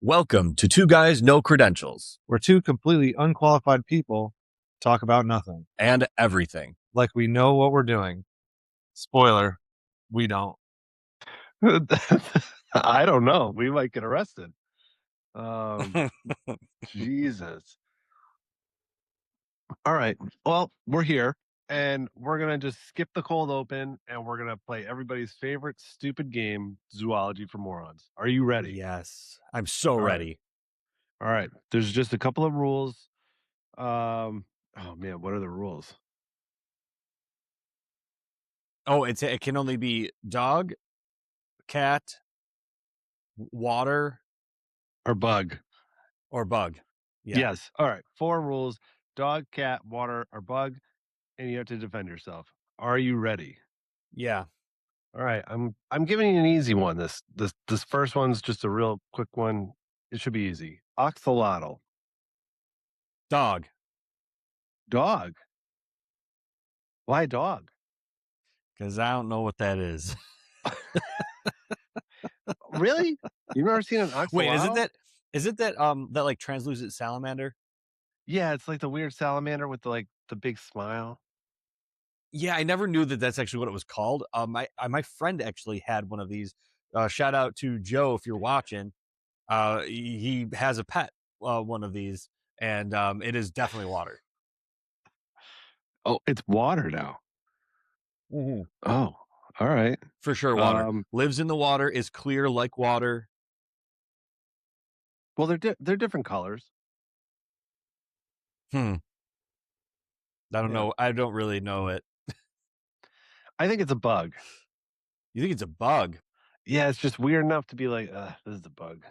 Welcome to Two Guys No Credentials where two completely unqualified people talk about nothing. and everything. Like we know what we're doing. Spoiler, we don't. I don't know. We might get arrested. Jesus. All right. Well, we're here and we're going to just skip the cold open and we're going to play everybody's favorite stupid game, Zoology for Morons. Are you ready? Yes, I'm so All right. ready. All right. There's just a couple of rules. Oh man, what are the rules? Oh, it can only be dog, cat, water, Or bug. or bug. Yeah. Yes. All right. 4 rules: dog, cat, water, or bug, and you have to defend yourself. Are you ready? Yeah. All right, I'm giving you an easy one. This first one's just a real quick one. It should be easy. Oxalotl. Dog. Dog. Why dog? Because I don't know what that is. Really? You've never seen an oxalotl? Wait, is it that that like translucent salamander? Yeah, it's like the weird salamander with the big smile. Yeah, I never knew that that's actually what it was called. My friend actually had one of these. Shout out to Joe if you're watching. He has a pet, one of these, and it is definitely water. Oh, it's water now. Mm-hmm. Oh, all right. For sure, water. Lives in the water, is clear like water. Well, they're different colors. I don't know. I don't really know it. I think it's a bug. You think it's a bug? Yeah, it's just weird enough to be like, this is a bug.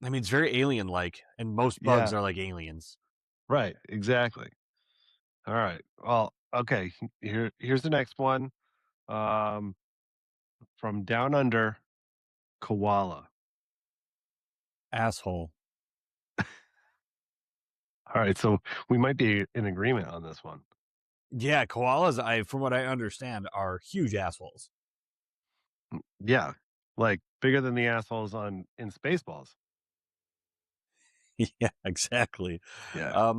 I mean, it's very alien-like, and most bugs are like aliens. Right, exactly. All right. Well, okay. Here's the next one. From down under, koala. Asshole. All right, so we might be in agreement on this one. Yeah, koalas, from what I understand, are huge assholes. Yeah, like bigger than the assholes in Spaceballs. Yeah, exactly. Yeah.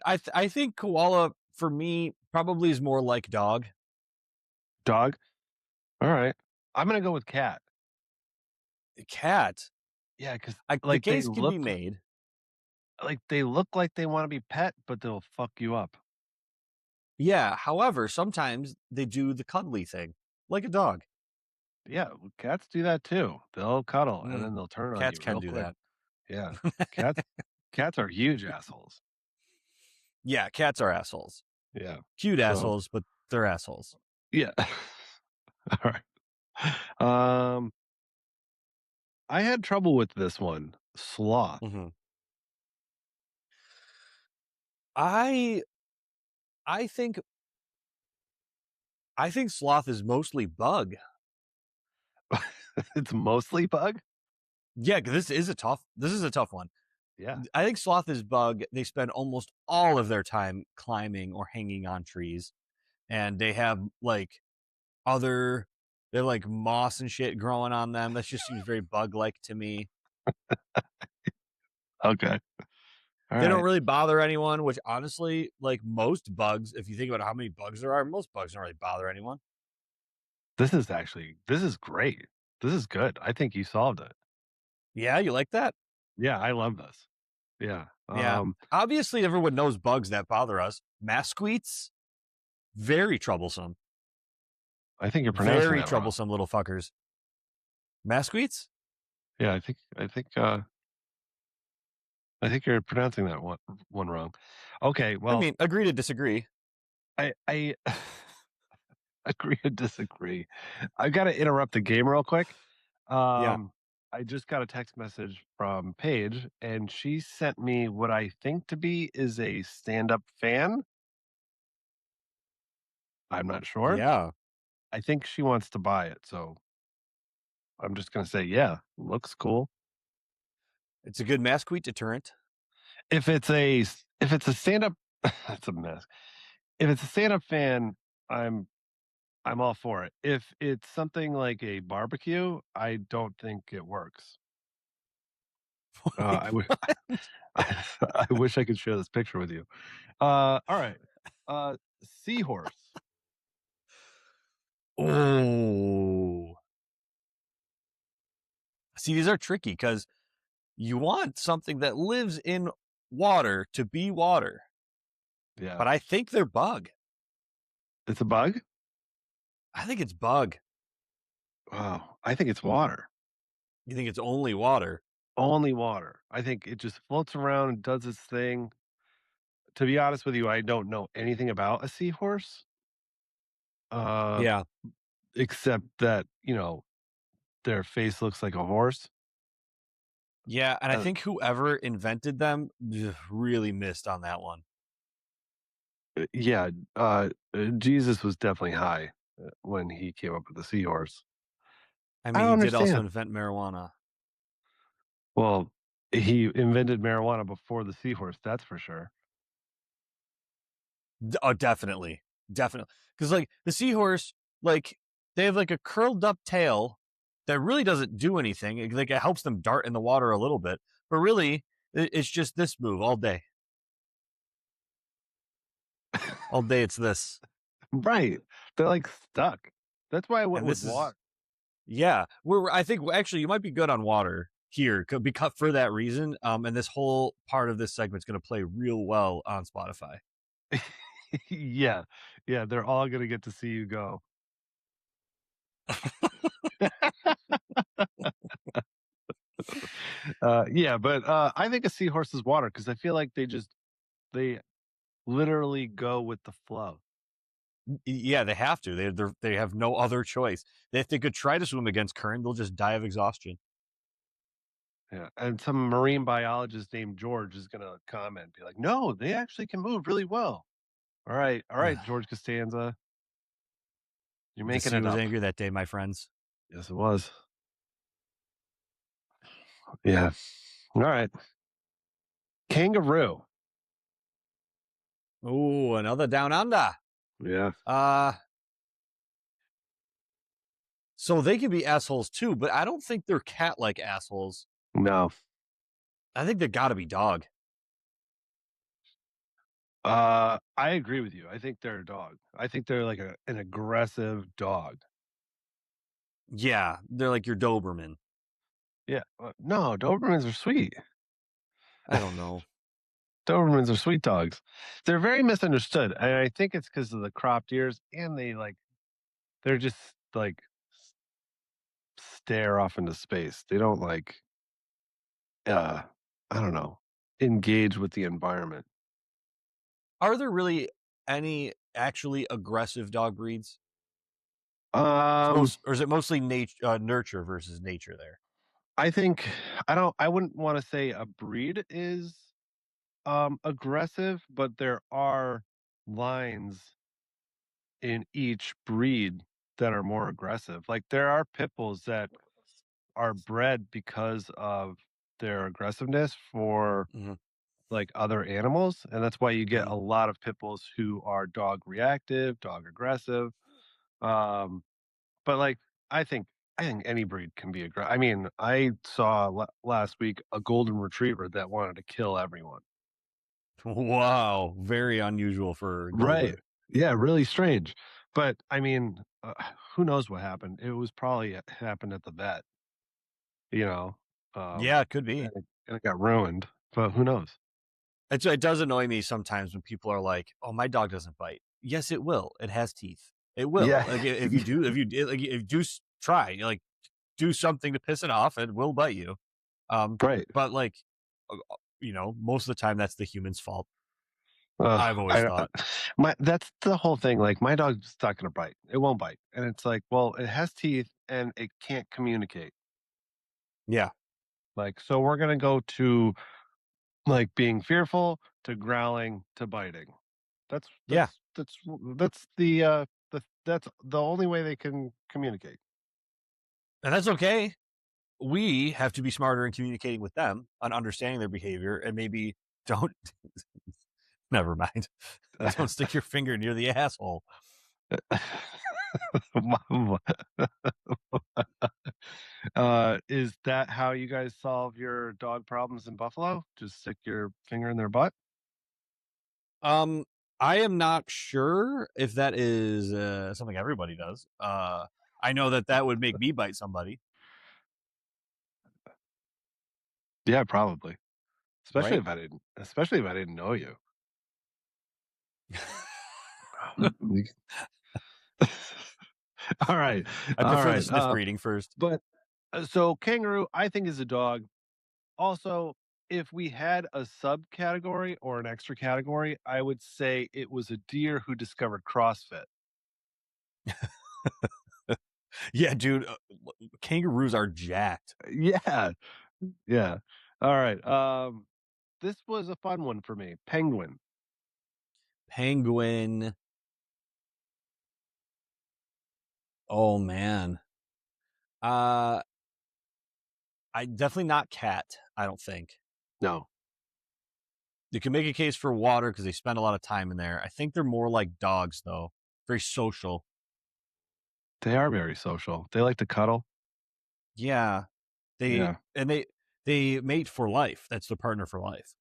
I think koala for me probably is more like dog. Dog. All right, I'm gonna go with cat. Cat. Yeah, because The case can be made. like they look like they want to be pet, but they'll fuck you up. Yeah. However, sometimes they do the cuddly thing, like a dog. Yeah, cats do that too. They'll cuddle and then they'll turn on Cats you can real do quick. that. Yeah, cats are huge assholes. Yeah, cats are assholes. Yeah, Cute assholes, but they're assholes. Yeah. All right. I had trouble with this one. Sloth. Mm-hmm. I think sloth is mostly bug. It's mostly bug? Yeah, this is a tough one. Yeah. I think sloth is bug. They spend almost all of their time climbing or hanging on trees, and they have they're like moss and shit growing on them. That just seems very bug like to me. Okay. They don't really bother anyone, which honestly, like most bugs, if you think about how many bugs there are, most bugs don't really bother anyone. This is great. This is good. I think you solved it. Yeah, you like that? Yeah, I love this. Yeah. Yeah. Obviously, everyone knows bugs that bother us. Masqueets, very troublesome. I think you're pronouncing Very that troublesome little fuckers. Masqueets? Yeah, I think you're pronouncing that one wrong. Okay, well, I mean, agree to disagree. I agree to disagree. I got to interrupt the game real quick. Yeah. I just got a text message from Paige, and she sent me what I think to be is a stand-up fan. I'm not sure. Yeah. I think she wants to buy it, so I'm just gonna say, yeah, looks cool. It's a good Masqueet deterrent. If it's a stand-up, it's a mess. If it's a stand-up fan, I'm all for it. If it's something like a barbecue, I don't think it works. I wish I could share this picture with you. All right. Seahorse. Oh, see, these are tricky because you want something that lives in water to be water, Yeah. but I think they're bug. It's a bug? I think it's bug. Wow. I think it's water. You think it's only water? Only water. I think it just floats around and does its thing. To be honest with you, I don't know anything about a seahorse. Yeah. Except that, their face looks like a horse. Yeah, and I think whoever invented them really missed on that one. Yeah, Jesus was definitely high when he came up with the seahorse. I I mean, don't he did also understand. invent marijuana. Well, he invented marijuana before the seahorse, that's for sure. Oh, definitely. Definitely. Because, like, the seahorse, like, they have, like, a curled up tail that really doesn't do anything. Like, it helps them dart in the water a little bit. But really, it's just this move all day. All day, it's this. Right. They're like stuck. That's why I went And with this is, water. yeah. I think, actually, you might be good on water here because for that reason. And this whole part of this segment is going to play real well on Spotify. Yeah. Yeah, they're all going to get to see you go. Yeah, but I think a seahorse is water because I feel like they literally go with the flow. Yeah, they have to. They have no other choice. If they could try to swim against current, they'll just die of exhaustion. Yeah, and some marine biologist named George is going to comment, be like, "No, they actually can move really well." All right, George Costanza, you're The making sea it was up. angry that day, my friends. Yes, it was. Yeah. All right. Kangaroo. Oh, another down under. Yeah. So they can be assholes too, but I don't think they're cat-like assholes. No. I think they gotta be dog. I agree with you. I think they're a dog. I think they're like an aggressive dog. Yeah, they're like your Doberman. Yeah. No, Dobermans are sweet. I don't know. Dobermans are sweet dogs. They're very misunderstood. And I think it's because of the cropped ears and they're just like stare off into space. They don't I don't know, engage with the environment. Are there really any actually aggressive dog breeds? Um, Or is it mostly nurture versus nature there? I think I wouldn't want to say a breed is aggressive, but there are lines in each breed that are more aggressive. Like there are pit bulls that are bred because of their aggressiveness for Mhm. like other animals, and that's why you get Mhm. a lot of pit bulls who are dog reactive, dog aggressive. Um, but like I think I think any breed can be aggressive. I mean, I saw last week a golden retriever that wanted to kill everyone. Wow, very unusual for Right. Golden. Yeah, really strange. But I mean, who knows what happened? It was probably happened at the vet, you know. Yeah, it could And be. it got ruined. But who knows? It does annoy me sometimes when people are like, "Oh, my dog doesn't bite." Yes, it will. It has teeth. It will. Yeah. Like if you do, if you do try, like do something to piss it off, it will bite you. Right. But like, most of the time that's the human's fault. Uh, I've always thought. that's the whole thing. Like my dog's just not gonna bite. It won't bite. And it's like, well, it has teeth and it can't communicate. Yeah, Like, so we're gonna go to like being fearful to growling to biting. That's yeah, that's that's that's the only way they can communicate. and that's okay. We have to be smarter in communicating with them on understanding their behavior, and maybe don't. Never mind. Don't stick your finger near the asshole. Is that how you guys solve your dog problems in Buffalo? Just stick your finger in their butt? Um, I am not sure if that is something everybody does. I know that would make me bite somebody, Yeah, probably. right? Especially if I didn't know you. All right. I All prefer the right. sniff breeding first. But so kangaroo, I think, is a dog. Also, if we had a subcategory or an extra category, I would say it was a deer who discovered CrossFit. Yeah, dude, kangaroos are jacked. Yeah. Yeah. All right. This was a fun one for me. Penguin. Penguin. Oh man. Uh, I definitely not cat. I don't think. No, You can make a case for water because they spend a lot of time in there. I think they're more like dogs though, very social. they are very social. They like to cuddle. Yeah, they Yeah. and they mate for life. That's their partner for life.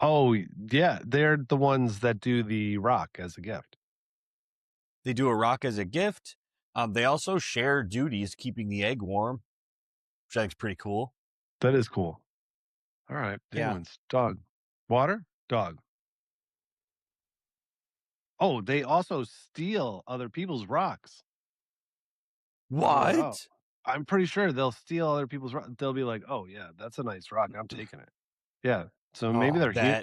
Oh, yeah. They're the ones that do the rock as a gift. They do a rock as a gift. They also share duties keeping the egg warm, which I think is pretty cool. That is cool. All right. Yeah. Penguins. Dog. Water? Dog. Oh, they also steal other people's rocks. They're like, oh, What? I'm pretty sure they'll steal other people's rock. They'll be like, oh yeah, that's a nice rock. I'm taking it. Yeah. So maybe Oh, they're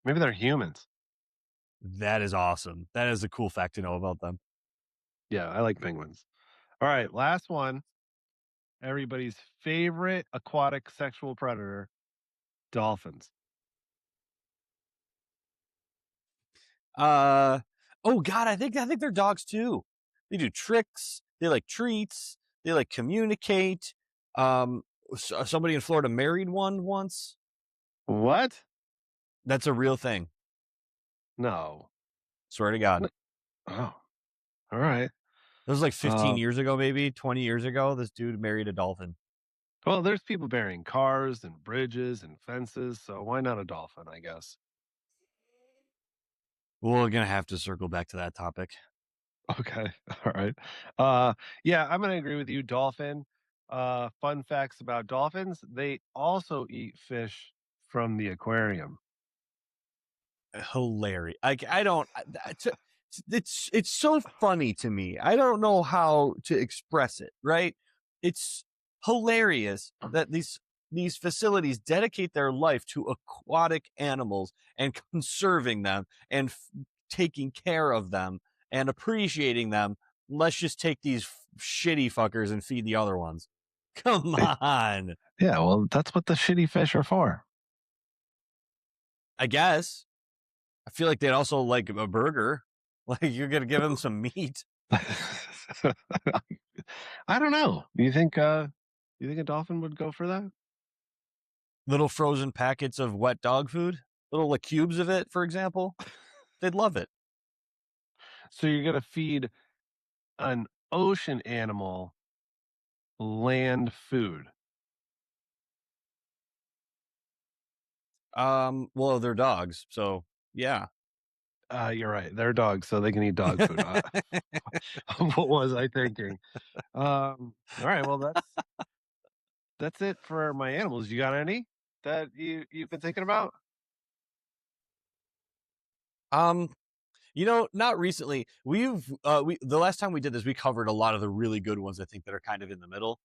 maybe they're humans. that is awesome. That is a cool fact to know about them. Yeah, I like penguins. All right, last one. Everybody's favorite aquatic sexual predator, dolphins. Oh God, I think they're dogs too. They do tricks. They like treats. They like communicate. Somebody in Florida married one once. What? That's a real thing. No. Swear to God. Oh, all right. It was like 15 Uh, years ago, maybe 20 years ago. This dude married a dolphin. well, there's people burying cars and bridges and fences, so why not a dolphin, I guess? We're gonna have to circle back to that topic. Okay. All right. Yeah, I'm gonna agree with you, dolphin. Fun facts about dolphins, they also eat fish from the aquarium. Hilarious. Like I don't. It's so funny to me. I don't know how to express it. Right? It's hilarious that these facilities dedicate their life to aquatic animals and conserving them and taking care of them and appreciating them. Let's just take these shitty fuckers and feed the other ones. Come on. Yeah, well, that's what the shitty fish are for. I guess. I feel like they'd also like a burger. Like you're gonna give them some meat. I don't know. You think a dolphin would go for that? Little frozen packets of wet dog food, little like cubes of it, for example. They'd love it. So you're gonna feed an ocean animal land food. Well, they're dogs, so yeah. You're right. They're dogs, so they can eat dog food. What was I thinking? All right. Well, that's it for my animals. You got any that you've been thinking about? um, not recently. We the last time we did this, we covered a lot of the really good ones. I think that are kind of in the middle.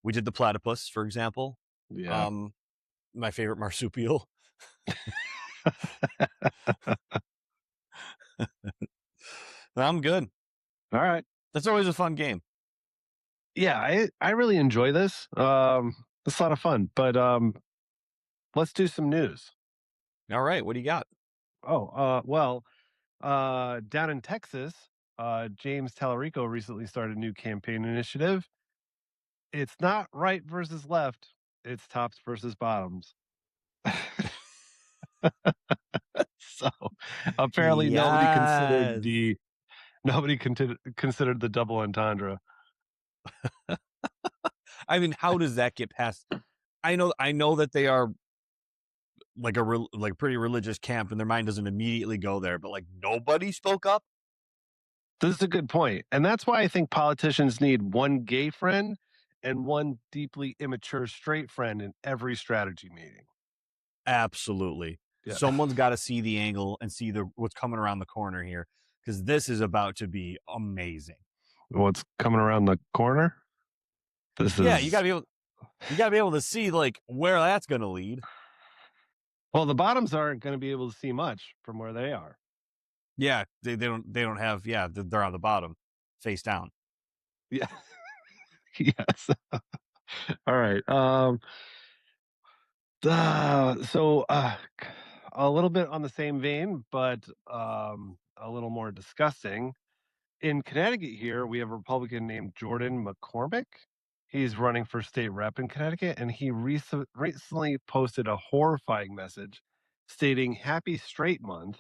We did the platypus, for example. Yeah. Um, my favorite marsupial. I'm good. All right. That's always a fun game. Yeah, I really enjoy this. It's a lot of fun. But let's do some news. All right, what do you got? Oh, well, down in Texas, James Tallarico recently started a new campaign initiative. It's not right versus left; it's tops versus bottoms. So apparently, Yes. nobody considered the double entendre. I mean, how does that get past? I know that they are like like pretty religious camp, and their mind doesn't immediately go there. But like nobody spoke up. This is a good point. And that's why I think politicians need one gay friend and one deeply immature straight friend in every strategy meeting. Absolutely, Yeah. someone's got to see the angle and see what's coming around the corner here, because this is about to be amazing. What's coming around the corner? Yeah, you gotta be able to see like where that's gonna lead. Well, the bottoms aren't going to be able to see much from where they are. Yeah, they don't have. Yeah, they're on the bottom, face down. Yeah. Yes. All right. So a little bit on the same vein, but a little more disgusting. In Connecticut here, we have a Republican named Jordan McCormick. He's running for state rep in Connecticut, and he recently posted a horrifying message stating Happy Straight Month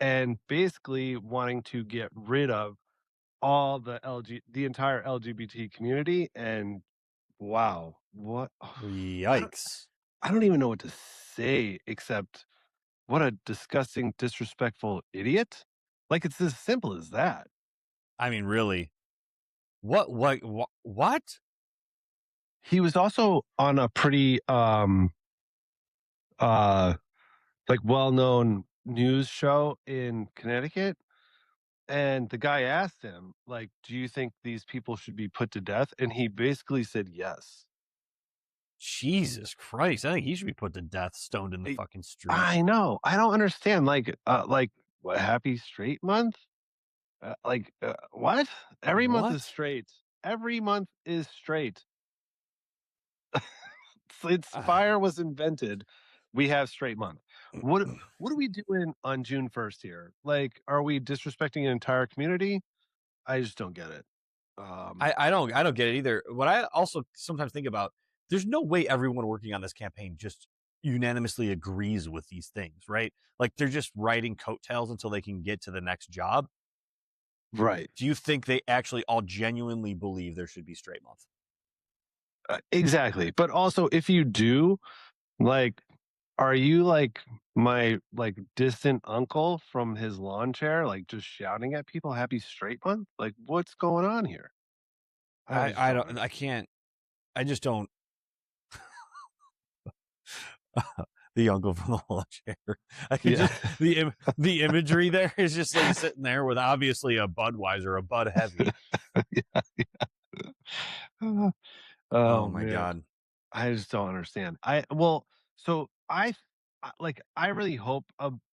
and basically wanting to get rid of all the entire LGBT community. And wow, what? I don't, Yikes! I don't even know what to say except what a disgusting, disrespectful idiot. Like it's as simple as that. I mean, really, what? He was also on a pretty uh like well-known news show in Connecticut, and the guy asked him like, do you think these people should be put to death? And he basically said yes. Jesus Christ! I think he should be put to death, stoned in the I fucking street. I know. I don't understand. Like what, Happy Straight Month? What? Every month is What? straight. Every month is straight. Since fire was invented, we have straight month. What are we doing on June 1st here? Like, are we disrespecting an entire community? I just don't get it. I don't get it either. What I also sometimes think about, there's no way everyone working on this campaign just unanimously agrees with these things, right? Like they're just riding coattails until they can get to the next job. Right. Do you think they actually all genuinely believe there should be straight month? Exactly. But also, if you do, like, are you like my like distant uncle from his lawn chair, like just shouting at people Happy Straight Month? Like, what's going on here? I just I don't don't. I understand. can't. I just don't. The uncle from the lawn chair. I can Yeah. just the imagery there is just like sitting there with obviously a Budweiser, a Bud Heavy. Yeah. Oh Oh my man. god. I just don't understand. I really hope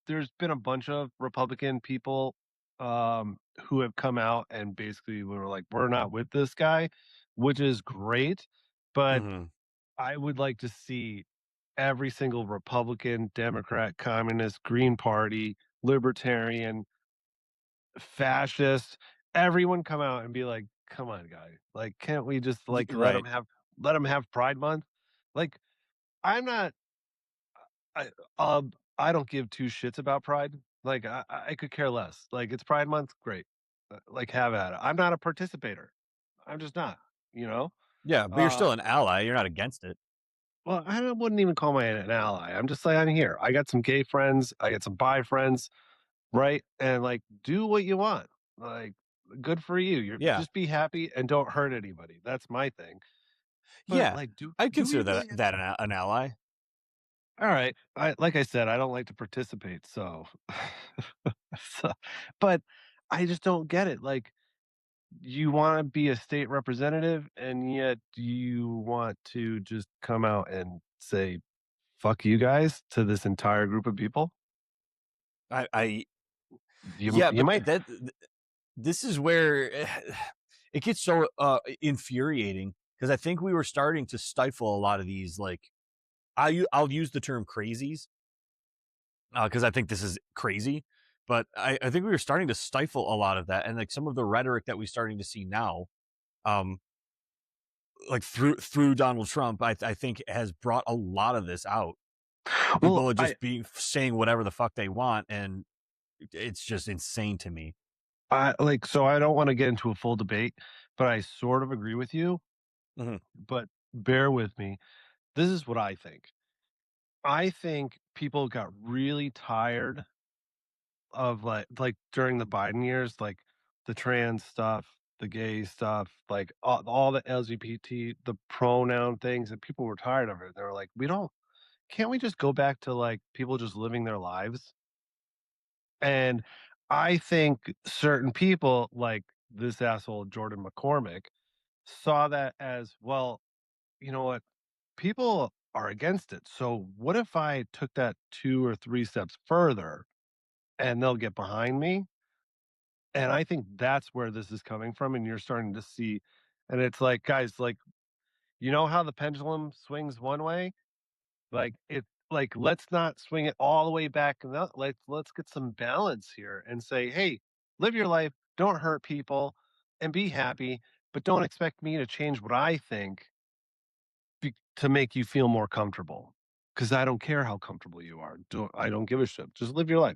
there's been a bunch of Republican people who have come out and basically were like, we're not with this guy, which is great. But Mm-hmm. I would like to see every single Republican, Democrat, Communist, Green Party, Libertarian, fascist, everyone come out and be like, come on, guy. Like, can't we just like Right. let them have Pride Month? Like, I'm not I I don't give two shits about Pride. Like I could care less. Like it's Pride Month, great. Like have at it. I'm not a participator. I'm just not, you know? Yeah, but you're Uh still an ally. You're not against it. well, wouldn't even call my an ally. I'm just like I'm here. I got some gay friends, I got some bi friends, right? And like do what you want. Like good for you. You're Yeah. just be happy and don't hurt anybody. That's my thing. But Yeah. like I'd do we consider really that an ally. all right. Like I said, I don't like to participate, so, so but I just don't get it. Like you want to be a state representative and yet you want to just come out and say fuck you guys to this entire group of people? I You yeah, you but might this is where it gets so infuriating, because I think we were starting to stifle a lot of these, like I'll use the term crazies, because I think this is crazy, but I think we were starting to stifle a lot of that, and like some of the rhetoric that we're starting to see now, um, like through Donald Trump, I think has brought a lot of this out. well, People are just saying whatever the fuck they want, and it's just insane to me. I like so I don't want to get into a full debate, but I sort of agree with you. but bear with me. This is what I think. I think people got really tired of like during the Biden years, like the trans stuff, the gay stuff, like all the LGBT, the pronoun things, and people were tired of it. They were like, can't we just go back to like people just living their lives? And I think certain people, like this asshole Jordan McCormick, saw that as, well, you know what? People are against it. So what if I took that 2 or 3 steps further and they'll get behind me? And I think that's where this is coming from. And you're starting to see, and it's like, guys, like, you know how the pendulum swings one way? Like let's not swing it all the way back. And like, let's get some balance here and say, hey, live your life, don't hurt people, and be happy, but don't expect me to change what I think to make you feel more comfortable. Because I don't care how comfortable you are. I don't give a shit. Just live your life.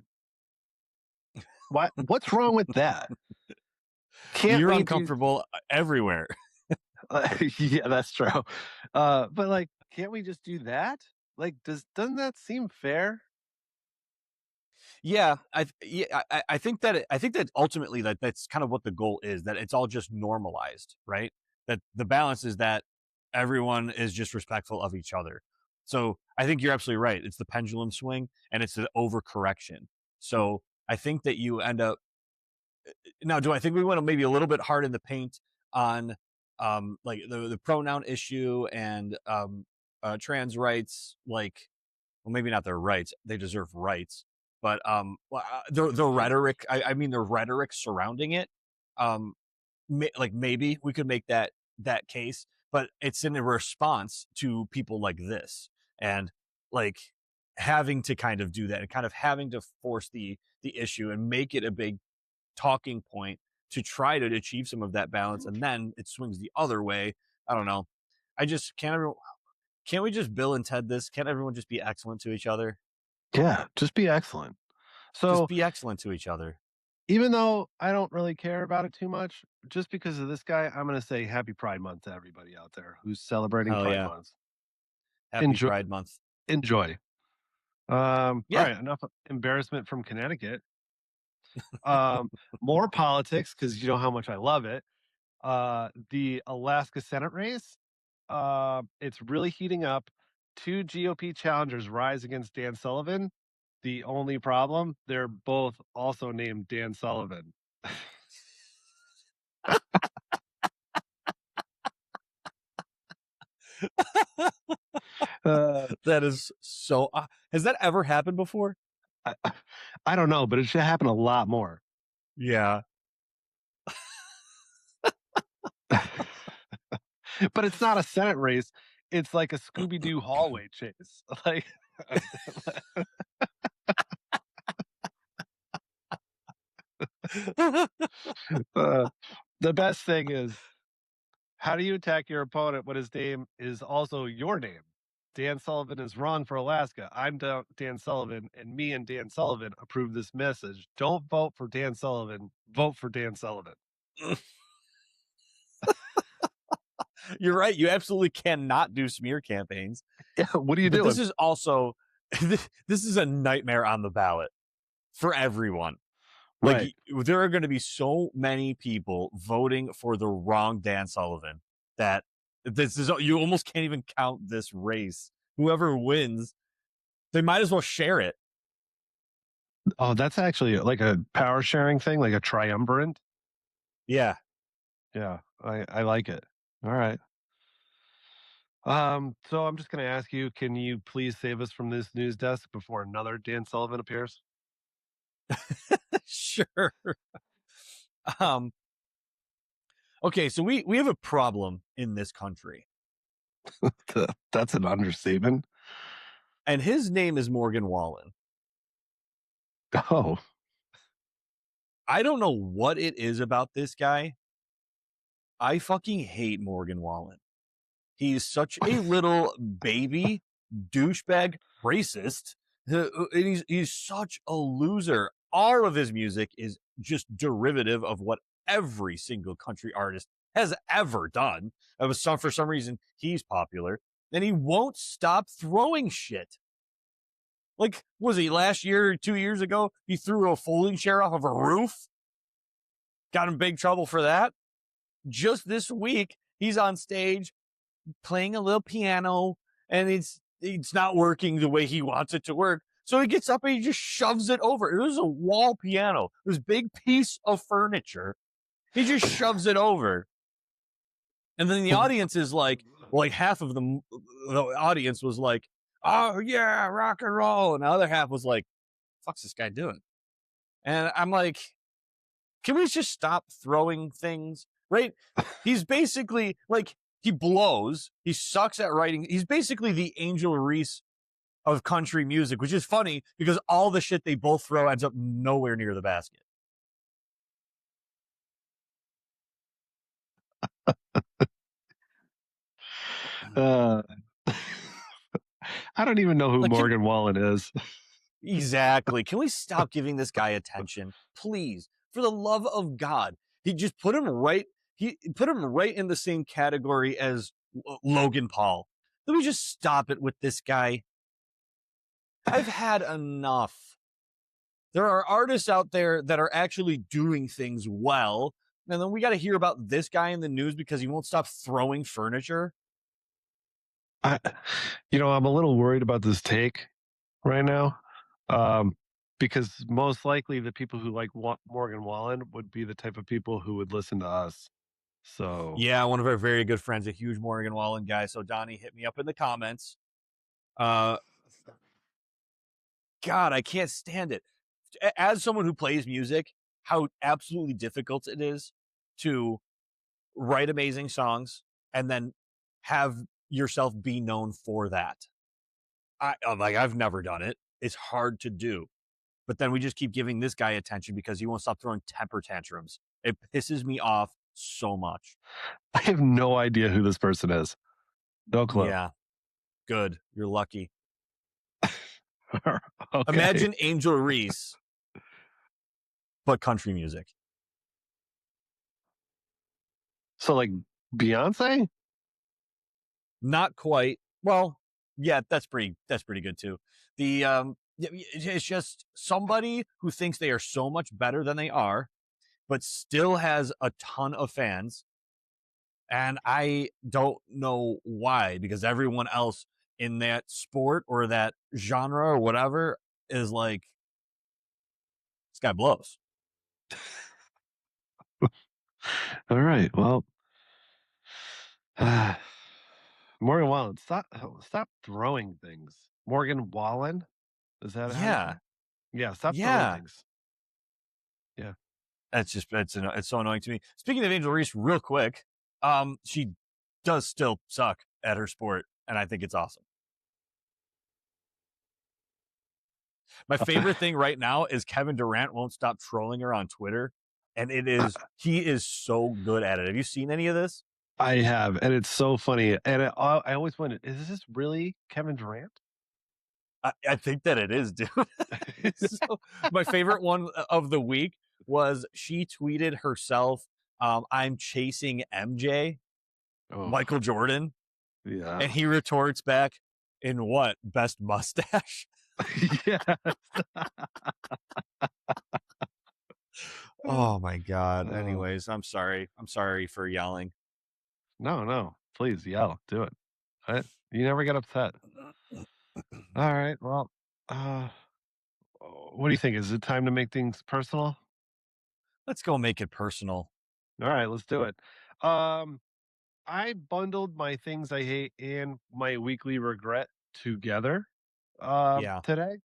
What's wrong with that? Can't You're we uncomfortable everywhere. yeah, that's true. But like, can't we just do that? Like, doesn't that seem fair? Yeah, I think that ultimately that's kind of what the goal is, that it's all just normalized, right? That the balance is that everyone is just respectful of each other. So I think you're absolutely right. It's the pendulum swing and it's the overcorrection. So I think that you end up now. Do I think we went maybe a little bit hard in the paint on like the pronoun issue and trans rights? Like, well, maybe not their rights; they deserve rights. But the rhetoric, I mean, the rhetoric surrounding it, like maybe we could make that case, but it's in a response to people like this, and like having to kind of do that, and kind of having to force the issue and make it a big talking point to try to achieve some of that balance, and then it swings the other way. I don't know. I just can't we just Bill and Ted this? Can't everyone just be excellent to each other? Yeah, just be excellent. Just So be excellent to each other. even though I don't really care about it too much, just because of this guy, I'm going to say Happy Pride Month to everybody out there who's celebrating Hell Pride yeah. Month. Happy Enjoy, Pride Month. enjoy. All Yeah. right, enough embarrassment from Connecticut. More politics because you know how much I love it. The Alaska Senate race, it's really heating up. 2 GOP challengers rise against Dan Sullivan. The only problem, they're both also named Dan Sullivan. That is so. Has that ever happened before? I, I don't know, but it should happen a lot more. Yeah. But it's not a Senate race. It's like a Scooby Doo hallway chase. Like, the best thing is, how do you attack your opponent when his name is also your name? Dan Sullivan is wrong for Alaska. I'm Dan Sullivan, and me and Dan Sullivan approve this message. Don't vote for Dan Sullivan. Vote for Dan Sullivan. You're right. You absolutely cannot do smear campaigns. Yeah, what are you But doing? this is also this is a nightmare on the ballot for everyone. Right. Like, there are going to be so many people voting for the wrong Dan Sullivan that this is, you almost can't even count this race. Whoever wins, they might as well share it. Oh, that's actually like a power sharing thing, like a triumvirate. Yeah. Yeah, I like it. All right. So I'm just going to ask you, can you please save us from this news desk before another Dan Sullivan appears? Sure. Um. Okay, so we have a problem in this country, That's an understatement. and his name is Morgan Wallen. Oh, I don't know what it is about this guy. I fucking hate Morgan Wallen. He's such a little baby douchebag racist. And he's such a loser. All of his music is just derivative of what every single country artist has ever done. It was for some reason he's popular, and he won't stop throwing shit. Like, was he last year or 2 years ago? He threw a folding chair off of a roof. Got in big trouble for that. Just this week, he's on stage playing a little piano, and it's not working the way he wants it to work. So he gets up and he just shoves it over. It was a wall piano. This big piece of furniture. He just shoves it over. And then the audience is like half of the audience was like, oh yeah, rock and roll. And the other half was like, fuck's this guy doing? And I'm like, can we just stop throwing things? Right? He's basically like, he blows. He sucks at writing. He's basically the Angel Reese of country music, which is funny because all the shit they both throw ends up nowhere near the basket. I don't even know who Like, Morgan Wallen is. Exactly. Can we stop giving this guy attention, please? For the love of God, he just put him right. He put him right in the same category as Logan Paul. Let me just stop it with this guy. I've had enough. There are artists out there that are actually doing things well, and then we got to hear about this guy in the news because he won't stop throwing furniture. I'm a little worried about this take right now, because most likely the people who like Morgan Wallen would be the type of people who would listen to us. So Yeah, one of our very good friends, a huge Morgan Wallen guy. So Donnie, hit me up in the comments. God, I can't stand it. As someone who plays music, how absolutely difficult it is to write amazing songs and then have yourself be known for that. I've never done it. It's hard to do. But then we just keep giving this guy attention because he won't stop throwing temper tantrums. It pisses me off so much. I have no idea who this person is. No clue. Yeah. Good. You're lucky. Okay. Imagine Angel Reese, but country music. So like Beyonce? Not quite. Well, yeah, that's pretty good too. It's just somebody who thinks they are so much better than they are, but still has a ton of fans. And I don't know why, because everyone else in that sport or that genre or whatever is like, this guy blows. All right. Well, Morgan Wallen, stop throwing things. Morgan Wallen? Is that how you say Yeah. it? Yeah, stop throwing Yeah. things. Yeah. It's so annoying to me. Speaking of Angel Reese, real quick, she does still suck at her sport, and I think it's awesome. My favorite thing right now is Kevin Durant won't stop trolling her on Twitter, and he is so good at it. Have you seen any of this? I have, and it's so funny. And I always wondered, is this really Kevin Durant? I think that it is, dude. So, my favorite one of the week was she tweeted herself, I'm chasing MJ, Michael Jordan. Yeah. And he retorts back, in what? Best mustache? Yeah. Oh my God. Anyways, I'm sorry. I'm sorry for yelling. No. Please yell. Do it. You never get upset. All right. Well, what do you think? Is it time to make things personal? Let's go make it personal. All right, let's do it. I bundled my things I hate and my weekly regret together Yeah. today.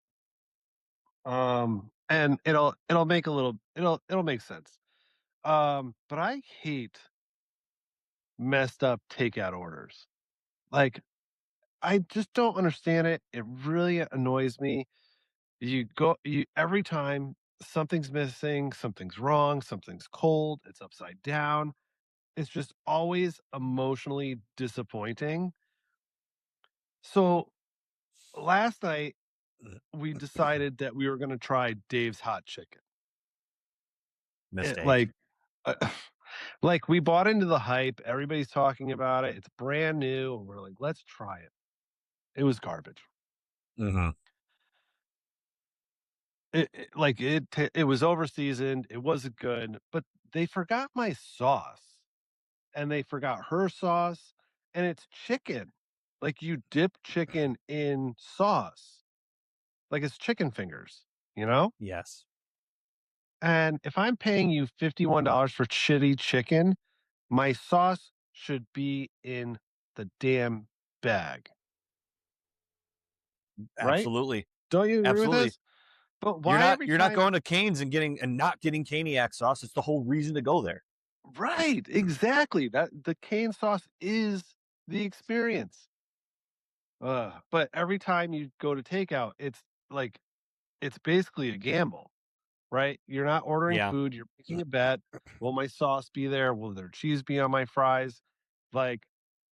And it'll make it'll make sense. But I hate messed up takeout orders. Like I just don't understand it. It really annoys me. You every time something's missing, something's wrong, something's cold, it's upside down. It's just always emotionally disappointing. So last night we decided that we were going to try Dave's hot chicken. Mistake. Like Like, we bought into the hype, everybody's talking about it, it's brand new, and we're like, "Let's try it." It was garbage. Mhm. It was over-seasoned, it wasn't good, but they forgot my sauce, and they forgot her sauce, and it's chicken. Like, you dip chicken in sauce, like it's chicken fingers, you know? Yes. And if I'm paying you $51 for shitty chicken, my sauce should be in the damn bag, right? Absolutely. Don't you agree with Absolutely. this? But You're why not every you're not time going to Cane's and not getting Caniac sauce. It's the whole reason to go there. right, exactly. That the cane sauce is the experience. But every time you go to takeout, like it's basically a gamble, right? You're not ordering Yeah. food, you're making a bet. Will my sauce be there? Will there cheese be on my fries? Like,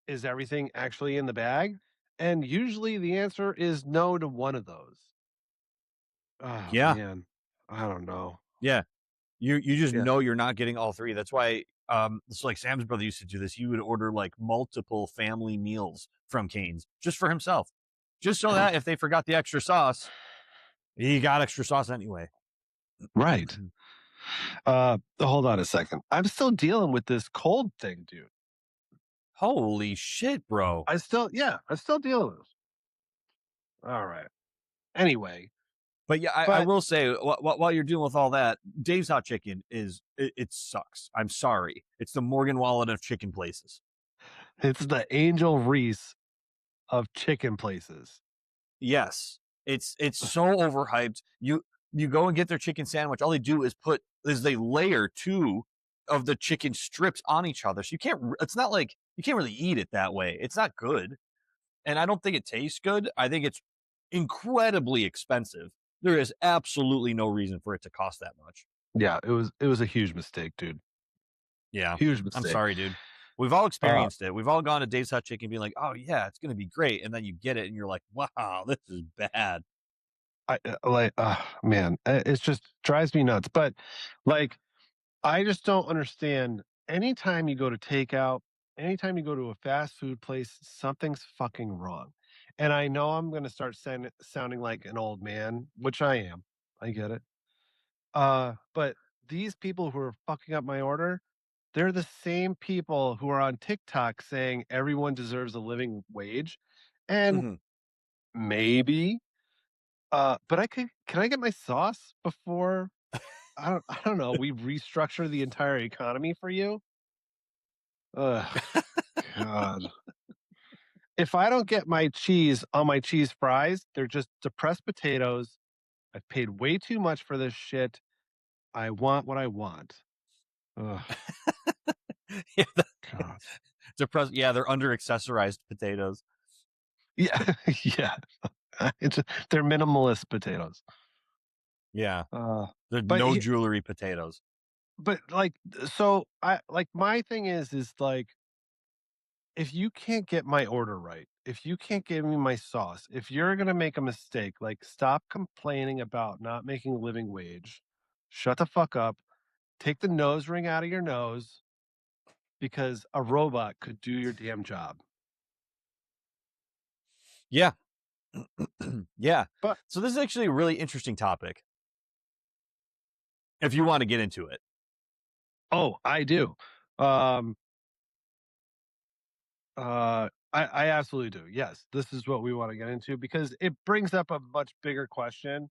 is everything actually in the bag? And usually the answer is no to one of those. Oh Yeah. man. I don't know. Yeah. You just Yeah. know you're not getting all 3. That's why, it's like Sam's brother used to do this. He would order, like, multiple family meals from Cane's just for himself. Just so that if they forgot the extra sauce, he got extra sauce anyway. Right. Hold on a second. I'm still dealing with this cold thing, dude. Holy shit, bro. I'm still dealing with it. All right. Anyway, But yeah, I but will say while you're dealing with all that, Dave's Hot Chicken it sucks. I'm sorry. It's the Morgan Wallen of chicken places. it's the Angel Reese of chicken places. Yes. It's so overhyped. You go and get their chicken sandwich. All they do is they layer 2 of the chicken strips on each other. So it's not like you can't really eat it that way. It's not good. And I don't think it tastes good. I think it's incredibly expensive. There is absolutely no reason for it to cost that much. Yeah, it was a huge mistake, dude. Yeah. Huge I'm mistake. sorry, dude. We've all Uh, experienced it. We've all gone to Dave's Hot Chicken being like, "Oh yeah, it's going to be great." And then you get it and you're like, "Wow, this is bad." man, it's just drives me nuts. But like, I just don't understand. Anytime you go to takeout, anytime you go to a fast food place, something's fucking wrong. And I know I'm going to start sounding like an old man, which I am. I get it. But these people who are fucking up my order, they're the same people who are on TikTok saying everyone deserves a living wage. And Mhm. maybe, but can I get my sauce before I don't know, we restructure the entire economy for you? Ugh, God. If I don't get my cheese on my cheese fries, they're just depressed potatoes. I've paid way too much for this shit. I want what I want. Ugh, Yeah, God. yeah, they're under accessorized potatoes. Yeah, yeah. They're minimalist potatoes. Yeah. Uh, They're but no he, jewelry potatoes. but like, so I like my thing is like, if you can't get my order right, if you can't give me my sauce, if you're gonna make a mistake, like stop complaining about not making a living wage. Shut the fuck up. Take the nose ring out of your nose because a robot could do your damn job. Yeah. Yeah. But So this is actually a really interesting topic if you want to get into it. oh, I do. Um, I absolutely do. Yes, this is what we want to get into because it brings up a much bigger question.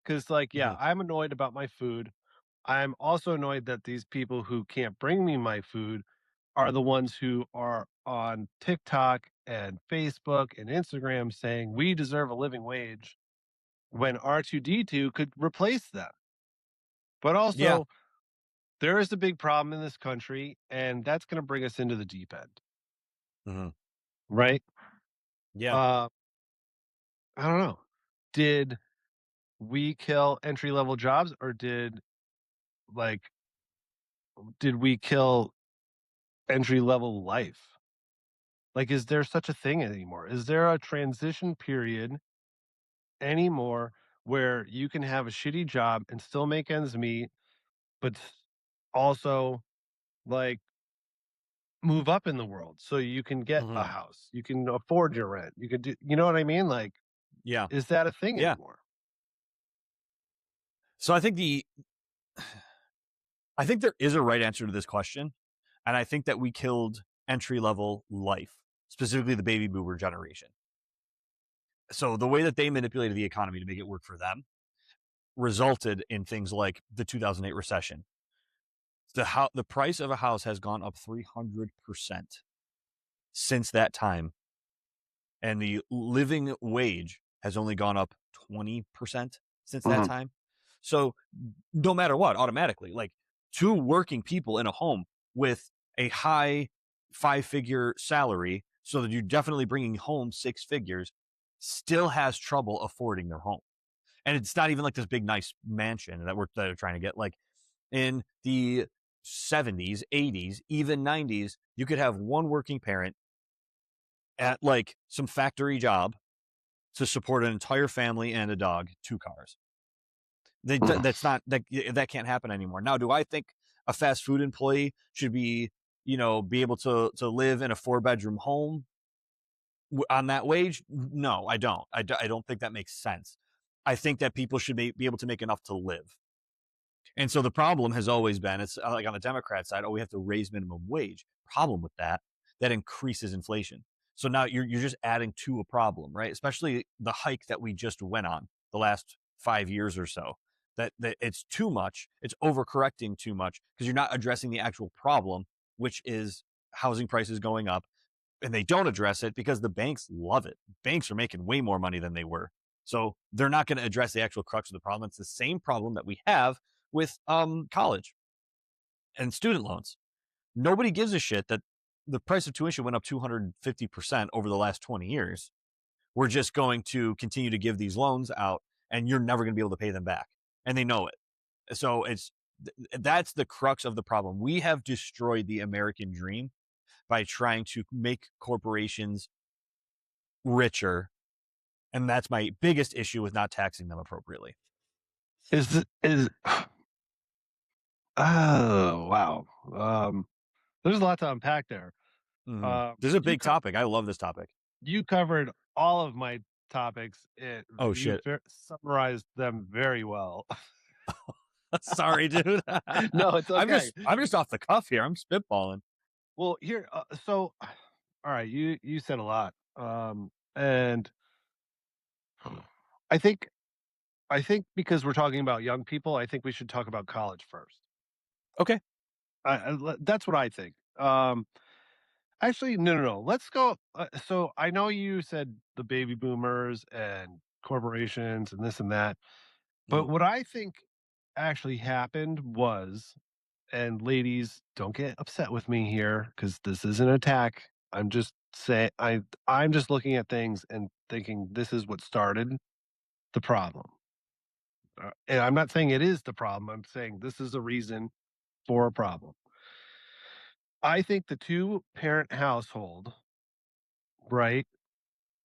Because, like, yeah, Mhm. I'm annoyed about my food. I'm also annoyed that these people who can't bring me my food are the ones who are on TikTok and Facebook and Instagram saying we deserve a living wage when R2D2 could replace them. But Yeah. also, there is a big problem in this country, and that's going to bring us into the deep end, Mhm. right? Yeah. Uh, I don't know. Did we kill entry level jobs or like did we kill entry level life? Like, is there such a thing anymore? Is there a transition period anymore where you can have a shitty job and still make ends meet, but also like move up in the world so you can get a Mhm. house, you can afford your rent, you can do, you know what I mean? Like, Yeah. is that a thing Yeah. anymore? So I think there is a right answer to this question, and I think that we killed entry level life, specifically the baby boomer generation. So the way that they manipulated the economy to make it work for them resulted in things like the 2008 recession. The price of a house has gone up 300% since that time, and the living wage has only gone up 20% since that Mhm. time. So no matter what, automatically, like two working people in a home with a high 5-figure salary, so that you're definitely bringing home 6 figures, still has trouble affording their home. And it's not even like this big nice mansion that they're trying to get. Like in the 70s, 80s, even 90s, you could have one working parent at like some factory job to support an entire family and a dog, 2 cars. That's not that can't happen anymore. Now, do I think a fast food employee should be, be able to live in a 4-bedroom home on that wage? No, I don't. I don't think that makes sense. I think that people should be able to make enough to live. And so the problem has always been, it's like on the Democrat side, oh, we have to raise minimum wage. Problem with that, that increases inflation. So now you're just adding to a problem, right? Especially the hike that we just went on the last 5 years or so. That it's too much. It's overcorrecting too much because you're not addressing the actual problem, which is housing prices going up. And they don't address it because the banks love it. Banks are making way more money than they were. So they're not going to address the actual crux of the problem. It's the same problem that we have with college and student loans. Nobody gives a shit that the price of tuition went up 250% over the last 20 years. We're just going to continue to give these loans out and you're never going to be able to pay them back. And they know it. So that's the crux of the problem. We have destroyed the American dream by trying to make corporations richer. And that's my biggest issue with not taxing them appropriately. Is oh wow. There's a lot to unpack there. This is a You big topic. I love this topic. you covered all of my topics. Oh, You shit. summarized them very well. Sorry, dude. No, it's okay. I'm just off the cuff here. I'm spitballing. Well, here, so all right, you said a lot, and I think because we're talking about young people, I think we should talk about college first. Okay. That's what I think. Actually, no, no, no. Let's go. So I know you said the baby boomers and corporations and this and that, Mhm. but what I think actually happened was, and ladies, don't get upset with me here because this is an attack. I'm just saying I'm just looking at things and thinking this is what started the problem. And I'm not saying it is the problem. I'm saying this is a reason for a problem. I think the two parent household, right,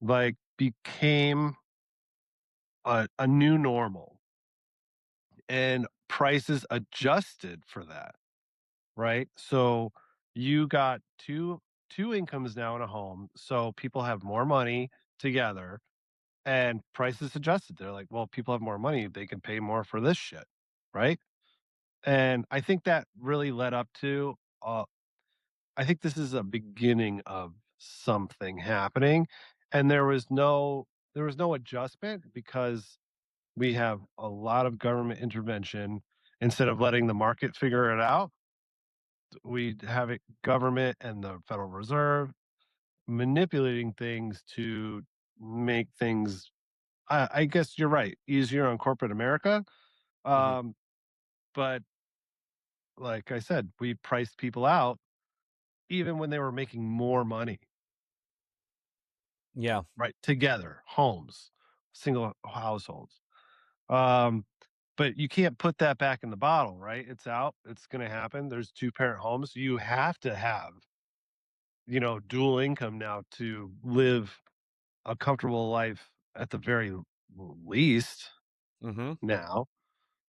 like became a new normal and prices adjusted for that, right? So you got two incomes now in a home, so people have more money together and prices adjusted. They're like, well, people have more money, they can pay more for this shit, right? And I think that really led up to I think this is a beginning of something happening, and there was no adjustment because we have a lot of government intervention. Instead of letting the market figure it out, we have it government and the Federal Reserve manipulating things to make things, I guess you're right, easier on corporate America. Mhm. Um, but like I said, we priced people out even when they were making more money, Yeah. right? Together, homes, single households. Um, but you can't put that back in the bottle, right? It's out. It's going to happen. There's two parent homes. You have to have, dual income now to live a comfortable life at the very least Mhm. now.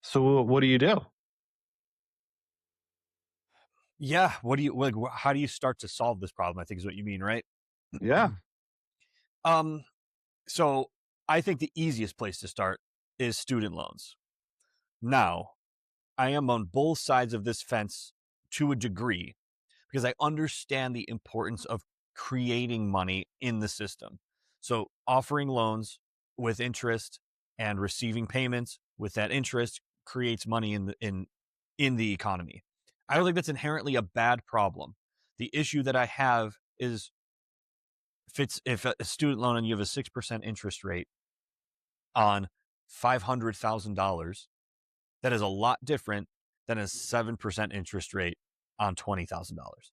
So what do you do? Yeah. What do you like? How do you start to solve this problem? I think is what you mean, right? Yeah. um. So I think the easiest place to start is student loans. Now, I am on both sides of this fence to a degree because I understand the importance of creating money in the system. So offering loans with interest and receiving payments with that interest creates money in the economy. I don't think that's inherently a bad problem. The issue that I have is if a student loan and you have a 6% interest rate on $500,000, that is a lot different than a 7% interest rate on $20,000.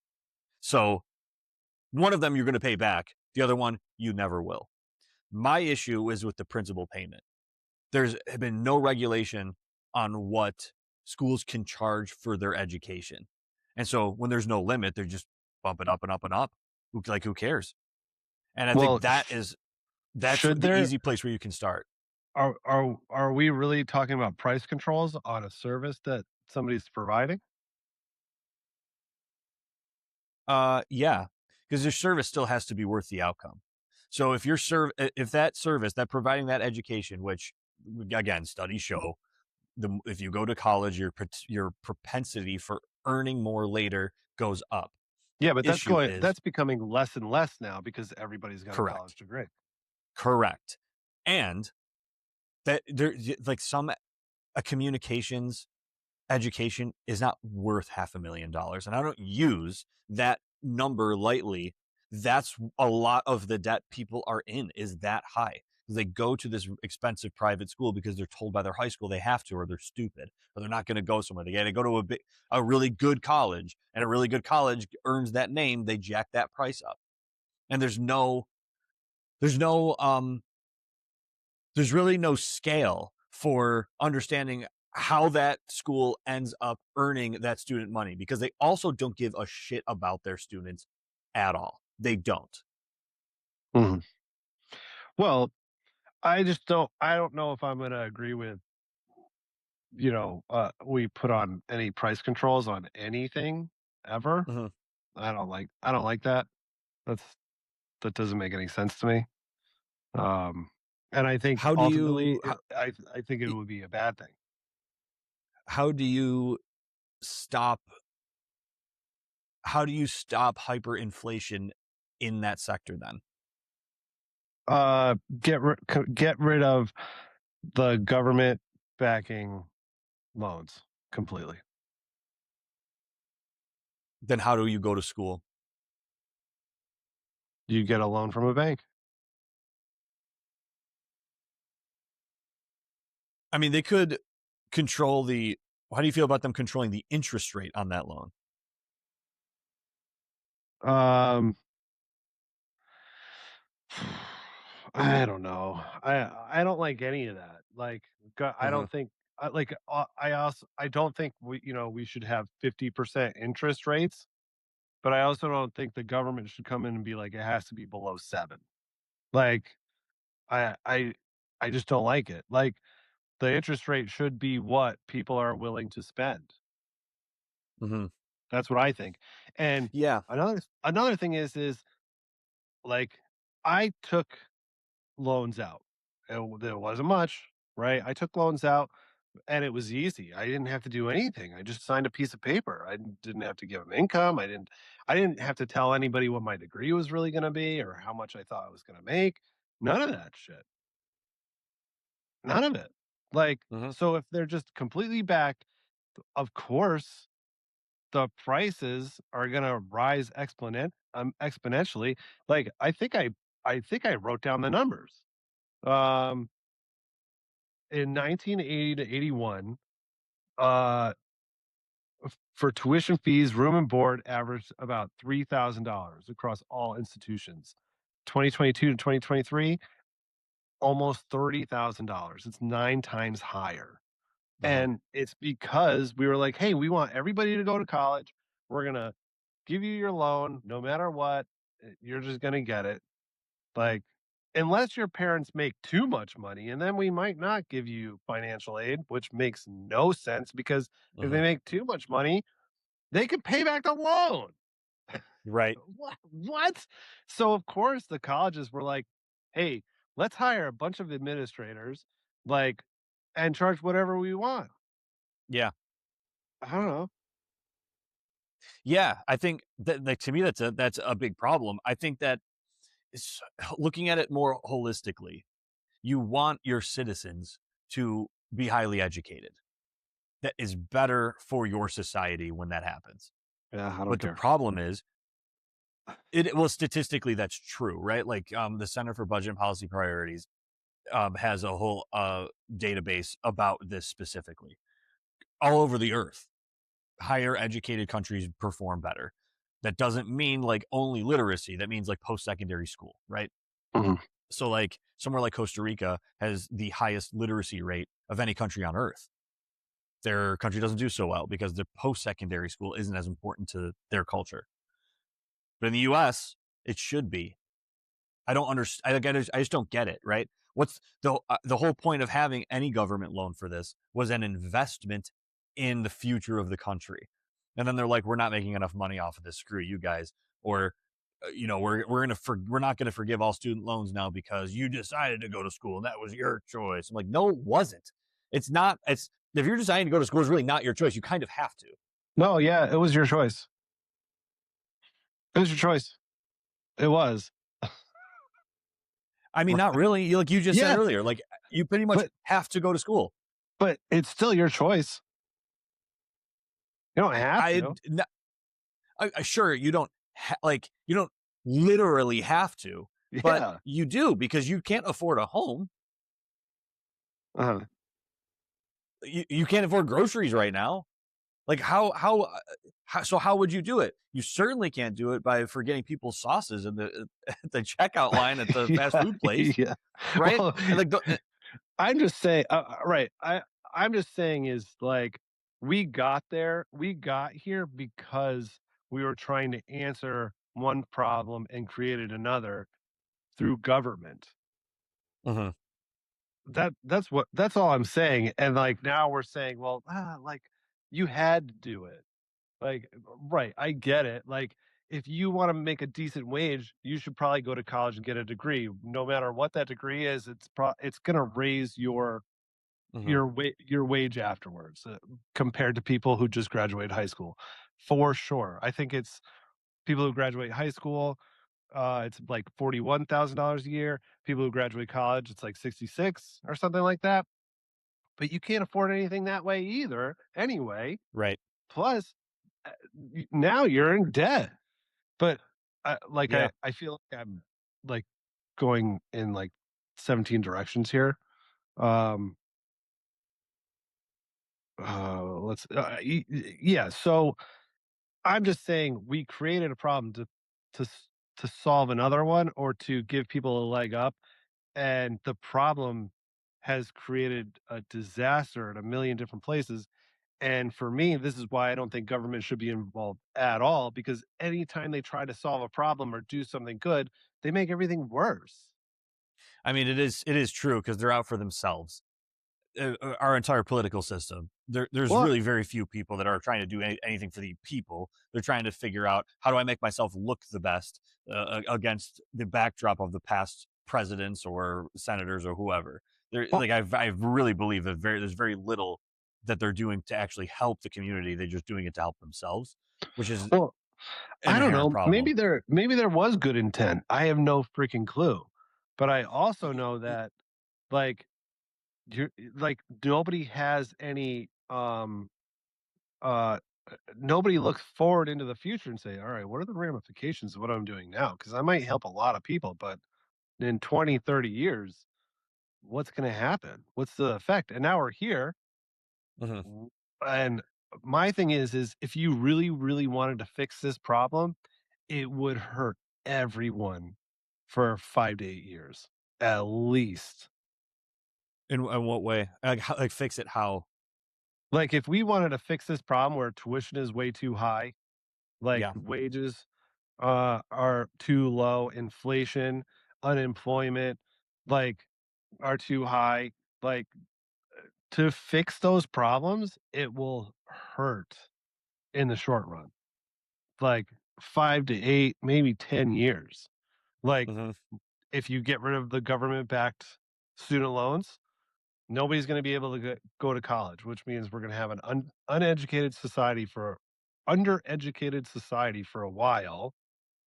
So one of them you're going to pay back, the other one you never will. My issue is with the principal payment. There's been no regulation on what schools can charge for their education. And so when there's no limit, they're just bump it up and up and up. Who cares? And I think Well, that's should the there easy place where you can start. are we really talking about price controls on a service that somebody's providing? Yeah, because your service still has to be worth the outcome. So if if that service, that providing that education, which again studies show, if you go to college, your propensity for earning more later goes up. Yeah, but Issue is that's becoming less and less now because everybody's got a college correct, degree. correct, and that there like some a communications education is not worth $500,000. And I don't use that number lightly. That's a lot of the debt people are in is that high. They go to this expensive private school because they're told by their high school they have to, or they're stupid, or they're not going to go somewhere. They got to go to a really good college, and a really good college earns that name. They jack that price up, and there's no there's really no scale for understanding how that school ends up earning that student money because they also don't give a shit about their students at all. They don't. Mhm. Well, I don't know if I'm going to agree with, we put on any price controls on anything ever. Mhm. I don't like that. That's that doesn't make any sense to me. Um, and I think How do ultimately, you how, I think it would be a bad thing. how do you stop how do you stop hyperinflation in that sector then? Get rid of the government backing loans completely. Then how do you go to school? You get a loan from a bank. I mean, they could control the how do you feel about them controlling the interest rate on that loan? Um, I don't know. I don't like any of that. Like, I Mhm. don't think I don't think we should have 50% interest rates, but I also don't think the government should come in and be like it has to be below 7. Like I I I just don't like it. Like the interest rate should be what people are willing to spend. Mhm. That's what I think. And Yeah. another thing is like I took loans out. There wasn't much, right? I took loans out and it was easy. I didn't have to do anything. I just signed a piece of paper. I didn't have to give them income. I didn't have to tell anybody what my degree was really going to be or how much I thought I was going to make. None of that shit. None of it. Like Mhm. so if they're just completely back, of course the prices are going to rise exponentially. Like I think I wrote down the numbers. Um in 1980 to 81, uh, for tuition fees, room and board averaged about $3,000 across all institutions. 2022 to 2023, almost $30,000. It's 9 times higher. Uh-huh. And it's because we were like, hey, we want everybody to go to college. We're going to give you your loan no matter what. You're just going to get it. Like, unless your parents make too much money, and then we might not give you financial aid, which makes no sense because if they Mhm. make too much money, They could pay back the loan. Right. What? So of course the colleges were like, "Hey, let's hire a bunch of administrators, like, and charge whatever we want." Yeah. I don't know. Yeah. I think that, like, to me, that's a big problem. I think that it's, looking at it more holistically, you want your citizens to be highly educated. That is better for your society when that happens. Yeah, I don't But the care. problem is, well, statistically, that's true, right? Like, the Center for Budget and Policy Priorities has a whole database about this specifically. All over the earth, higher educated countries perform better. That doesn't mean like only literacy. That means like post secondary school, right? Mhm. So, like, somewhere like Costa Rica has the highest literacy rate of any country on earth. Their country doesn't do so well because the post secondary school isn't as important to their culture. But in the US, it should be. I don't understand. I just don't get it. Right? What's the whole point of having any government loan for this was an investment in the future of the country, and then they're like, we're not making enough money off of this. Screw you guys. Or, we're not gonna forgive all student loans now because you decided to go to school and that was your choice. I'm like, no, it wasn't. It's not. It's if you're deciding to go to school, it's really not your choice. You kind of have to. No, yeah, it was your choice. It was your choice. It was. I mean, not really. Like you just said Yeah, earlier, like you pretty much but have to go to school. it's still your choice. You don't have I, to. sure you don't you don't literally have to, but Yeah. you do because you can't afford a home. Uh-huh. You can't afford groceries right now. Like how would you do it? You certainly can't do it by forgetting people's sauces in the at the checkout line at the fast Yeah, food place, yeah. right? Well, And like I'm just saying, right. I'm just saying is like we got there. We got here because we were trying to answer one problem and created another through government. Mhm. That's all I'm saying. And like now we're saying, well, like you had to do it. Like, right, I get it. Like, if you want to make a decent wage, you should probably go to college and get a degree. No matter what that degree is, it's going to raise Mhm. your wage afterwards compared to people who just graduate high school, for sure. I think it's people who graduate high school, it's like $41,000 a year. People who graduate college, it's like 66 or something like that. But you can't afford anything that way either. Anyway, Right. plus now you're in debt. But Yeah. I feel like I'm like going in like 17 directions here. Um, yeah. So I'm just saying we created a problem to solve another one or to give people a leg up, and the problem has created a disaster in a million different places. And for me, this is why I don't think government should be involved at all, because anytime they try to solve a problem or do something good, they make everything worse. I mean, it is true because they're out for themselves. Our entire political system. There's Well, really very few people that are trying to do anything for the people. They're trying to figure out how do I make myself look the best against the backdrop of the past presidents or senators or whoever. well, Like I really believe that there's very little that they're doing to actually help the community. They're just doing it to help themselves, which is well, an I don't inherent know. problem. Maybe there was good intent. I have no freaking clue. But I also know that like you're like nobody has any uh nobody looks forward into the future and say, all right, what are the ramifications of what I'm doing now? Because I might help a lot of people, but in 20, 30 years, what's going to happen? What's the effect? And now we're here. Mhm. And my thing is if you really, really wanted to fix this problem, it would hurt everyone for 5 to 8 years, at least. In what way? Like fix it how? Like if we wanted to fix this problem where tuition is way too high, like Yeah. wages are too low, inflation, unemployment, like are too high, like to fix those problems, it will hurt. in the short run, like 5 to 8, maybe 10 years. Like Mhm. if you get rid of the government-backed student loans, nobody's going to be able to go to college, which means we're going to have an undereducated society for a while,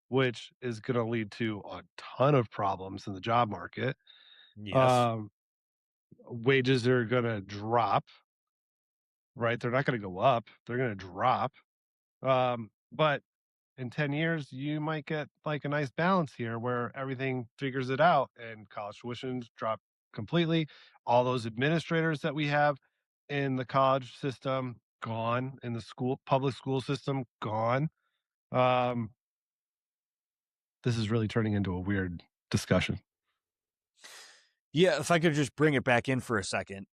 which is going to lead to a ton of problems in the job market. Yes. Um, Wages are going to drop, right? They're not going to go up; they're going to drop. But in 10 years, you might get like a nice balance here where everything figures it out and college tuitions drop completely. All those administrators that we have in the college system gone, in the public school system gone. Um, this is really turning into a weird discussion. Yeah, if I could just bring it back in for a second.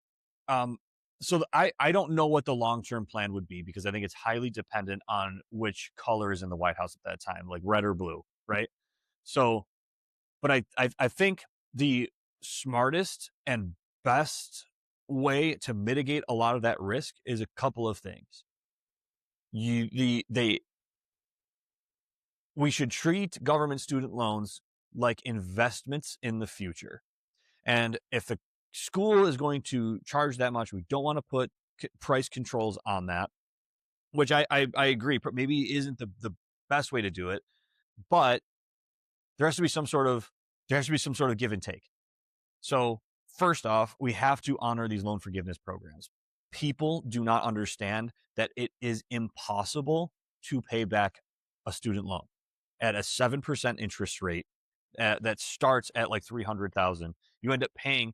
So I don't know what the long-term plan would be because I think it's highly dependent on which color is in the White House at that time, like red or blue, right? So, but I think the smartest and best way to mitigate a lot of that risk is a couple of things. We should treat government student loans like investments in the future. And if the school is going to charge that much, we don't want to put price controls on that, which I agree maybe isn't the best way to do it, but there has to be some sort of give and take. So first off, we have to honor these loan forgiveness programs. People do not understand that it is impossible to pay back a student loan at a 7% interest rate that starts at like 300,000. You end up paying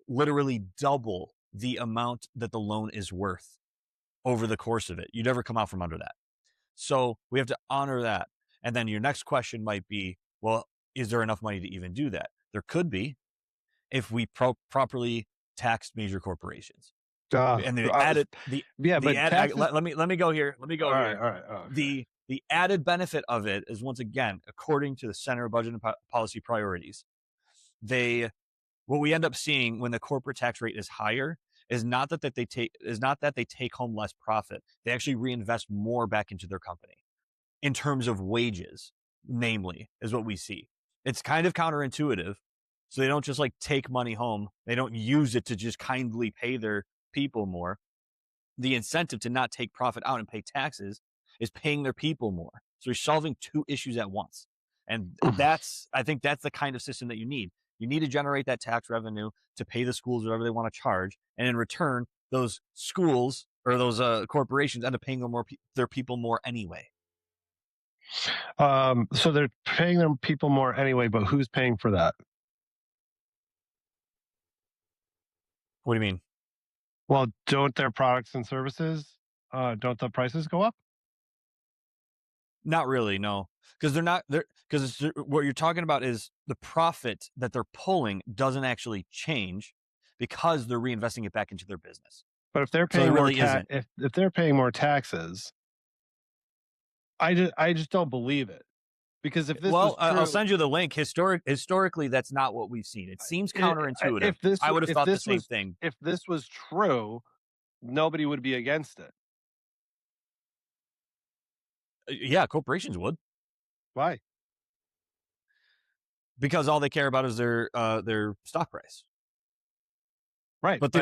literally double the amount that the loan is worth over the course of it. You never come out from under that. So we have to honor that. And then your next question might be, well, is there enough money to even do that? There could be if we properly taxed major corporations. And the added taxes. let me go here. Let me go All here. right, all right. Okay. The added benefit of it is, once again, according to the Center of Budget and Policy Priorities, what we end up seeing when the corporate tax rate is higher is not that they take home less profit. They actually reinvest more back into their company in terms of wages, namely, is what we see. It's kind of counterintuitive. So they don't just like take money home. They don't use it to just kindly pay their people more. The incentive to not take profit out and pay taxes is paying their people more. So you're solving two issues at once. And I think that's the kind of system that you need. You need to generate that tax revenue to pay the schools whatever they want to charge. And in return, those schools or those corporations end up paying their people more anyway. So they're paying their people more anyway, but who's paying for that? What do you mean? Well, don't their products and services, don't the prices go up? Not really, no, because what you're talking about is the profit that they're pulling doesn't actually change because they're reinvesting it back into their business. But if they're paying if they're paying more taxes, I just don't believe it. Because if this was true, I'll send you the link. Historically, that's not what we've seen. It seems counterintuitive. I would have thought the same thing. If this was true, nobody would be against it. Yeah, corporations would. Why? Because all they care about is their stock price. Right. But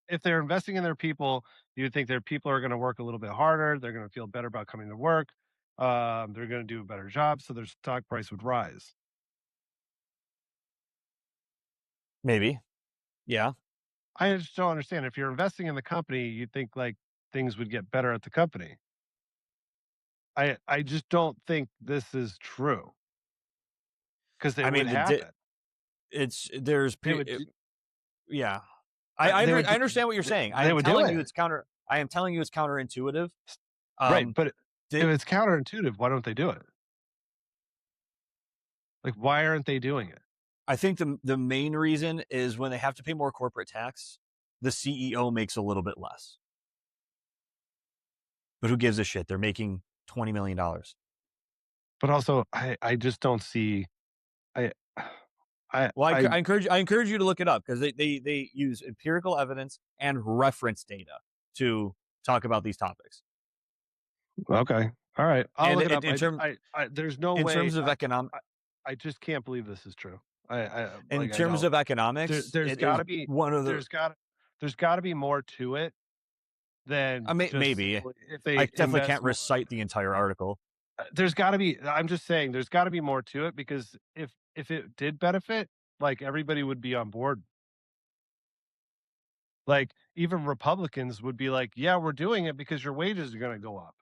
if they're investing in their people, you would think their people are going to work a little bit harder. They're going to feel better about coming to work. They're going to do a better job, so their stock price would rise. Maybe. Yeah. I just don't understand. If you're investing in the company, you'd think like things would get better at the company. I just don't think this is true. Because they would happen. Yeah. I understand what you're saying. I am telling you it's counterintuitive. Right, but if it's counterintuitive, why don't they do it? Like, why aren't they doing it? I think the main reason is when they have to pay more corporate tax, the CEO makes a little bit less. But who gives a shit? They're making $20 million. But also, I just don't see. I encourage you to look it up because they use empirical evidence and reference data to talk about these topics. Okay. All right. I'll And look it up. There's no in way. terms of I just can't believe this is true. in I terms don't. of economics, There's it got is to be. one of the There's got to be more to it than just maybe. simply if I they definitely invest can't more. recite the entire article. There's got to be. I'm just saying. There's got to be more to it because if it did benefit, like everybody would be on board. Like even Republicans would be like, "Yeah, we're doing it because your wages are going to go up."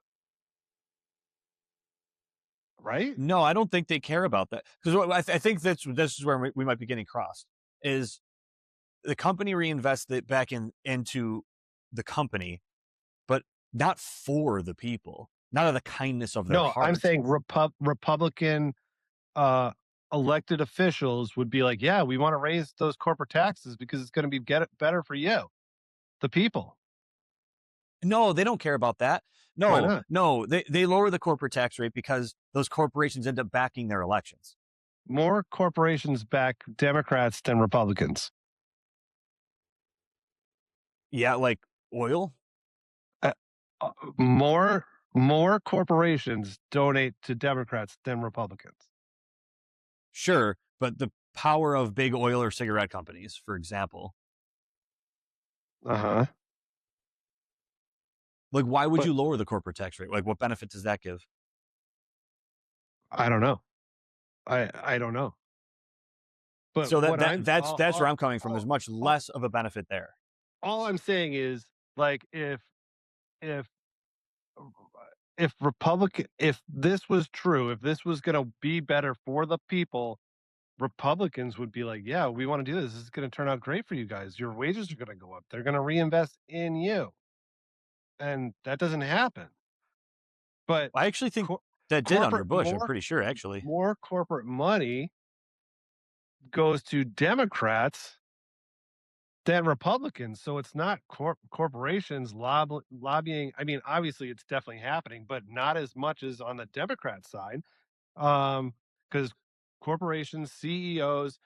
Right? No, I don't think they care about that because I think this is where we might be getting crossed. Is the company reinvests it back into the company, but not for the people, not out of the kindness of their No, I'm heart. saying Republican uh, elected officials would be like, "Yeah, we want to raise those corporate taxes because it's going to be better for you, the people." No, they don't care about that. Why No, not? no, they lower the corporate tax rate because those corporations end up backing their elections. More corporations back Democrats than Republicans. Yeah, like oil. Uh, more corporations donate to Democrats than Republicans. Sure, but the power of big oil or cigarette companies, for example. Uh-huh. Like, why would But you lower the corporate tax rate? Like, what benefit does that give? I don't know. I don't know. But So what that's where I'm coming from. There's much all, less of a benefit there. all I'm saying is like if if this was true, if this was going to be better for the people, Republicans would be like, "Yeah, we want to do this. This is going to turn out great for you guys. Your wages are going to go up. They're going to reinvest in you." And that doesn't happen. But I actually think that did under corporate Bush. I'm pretty sure, actually. more corporate money goes to Democrats than Republicans. So it's not corporations lobbying. I mean, obviously, it's definitely happening, but not as much as on the Democrat side. Because corporations, CEOs,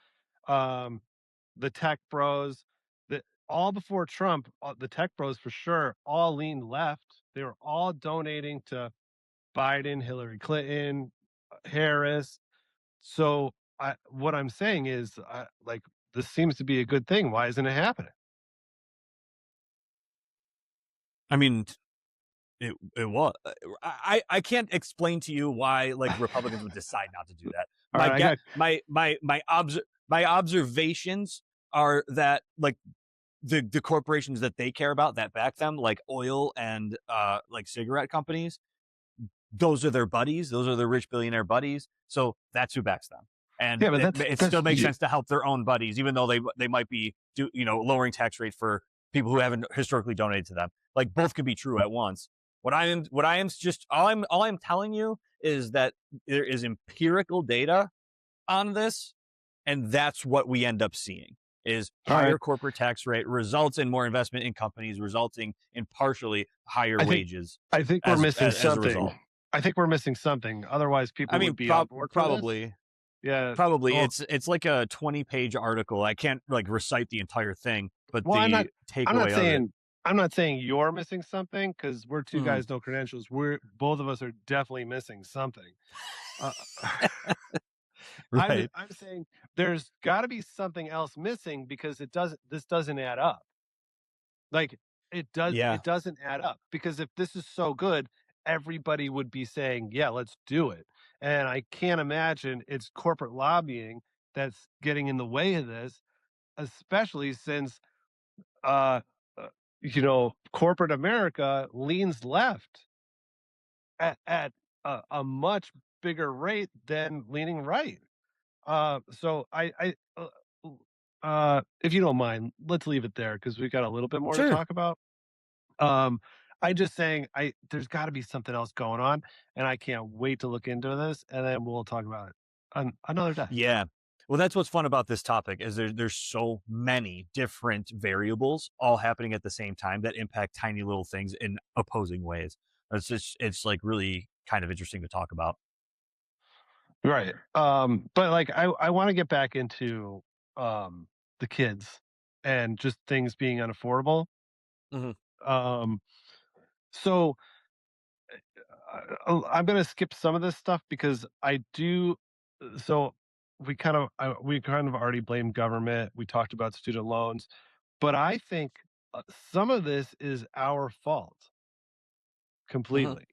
um, the tech bros, all before Trump, the tech bros for sure, all leaned left. They were all donating to Biden, Hillary Clinton, Harris. So what I'm saying is, like, this seems to be a good thing. Why isn't it happening? I mean, it was. I can't explain to you why like Republicans would decide not to do that. All right, My observations are that like the corporations that they care about that back them, like oil and like cigarette companies, those are their buddies. Those are their rich billionaire buddies. So that's who backs them. And yeah, but it that's still makes sense to help their own buddies, even though they might be lowering tax rate for people who haven't historically donated to them. Like both can be true at once. What all I'm telling you is that there is empirical data on this, and that's what we end up seeing is higher corporate tax rate results in more investment in companies, resulting in partially higher wages. I think we're missing something. I think we're missing something. Otherwise, people would be on board for probably. This. Yeah, probably. It's like a 20-page article. I can't like recite the entire thing, but I'm not saying you're missing something because we're two guys, no credentials. Both of us are definitely missing something. Right. I'm saying there's got to be something else missing because this doesn't add up. Like it doesn't add up because if this is so good, everybody would be saying, "Yeah, let's do it." And I can't imagine it's corporate lobbying that's getting in the way of this, especially since uh, corporate America leans left at a much bigger rate than leaning right. So if you don't mind, let's leave it there because we got a little bit more to Sure. talk about. I'm just saying, there's got to be something else going on, and I can't wait to look into this, and then we'll talk about it another day. Yeah. Well, that's what's fun about this topic is there's so many different variables all happening at the same time that impact tiny little things in opposing ways. It's like really kind of interesting to talk about. Right. But like I want to get back into the kids and just things being unaffordable. Mhm. So I'm gonna skip some of this stuff because I do. So we kind of already blamed government. We talked about student loans, but I think some of this is our fault Mhm. completely.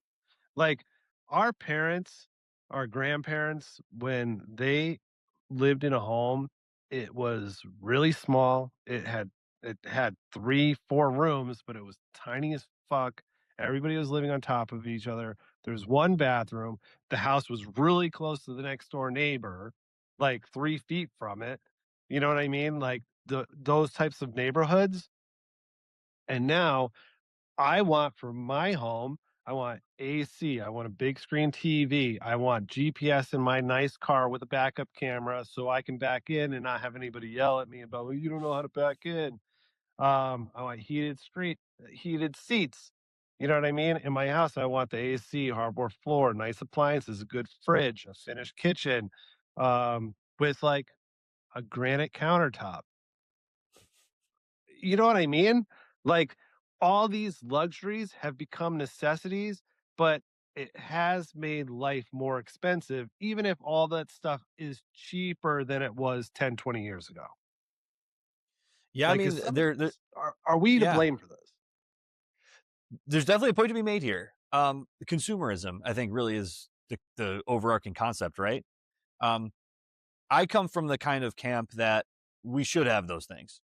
Like our parents, our grandparents, when they lived in a home, it was really small. It had 3, 4 rooms, but it was tiny as fuck. Everybody was living on top of each other. There's one bathroom. The house was really close to the next door neighbor, like 3 feet from it. You know what I mean? Like those types of neighborhoods. And now I want for my home, I want AC, I want a big screen TV, I want GPS in my nice car with a backup camera so I can back in and not have anybody yell at me about, well, you don't know how to back in. I want heated seats. You know what I mean? In my house, I want the AC, hardwood floor, nice appliances, a good fridge, a finished kitchen, with like a granite countertop. You know what I mean? Like all these luxuries have become necessities, but it has made life more expensive, even if all that stuff is cheaper than it was 10, 20 years ago. Yeah, I Like, mean, is some of there, this, are we to yeah, blame for this? there's definitely a point to be made here. Consumerism, I think, really is the overarching concept, right? Um, I come from the kind of camp that we should have those things.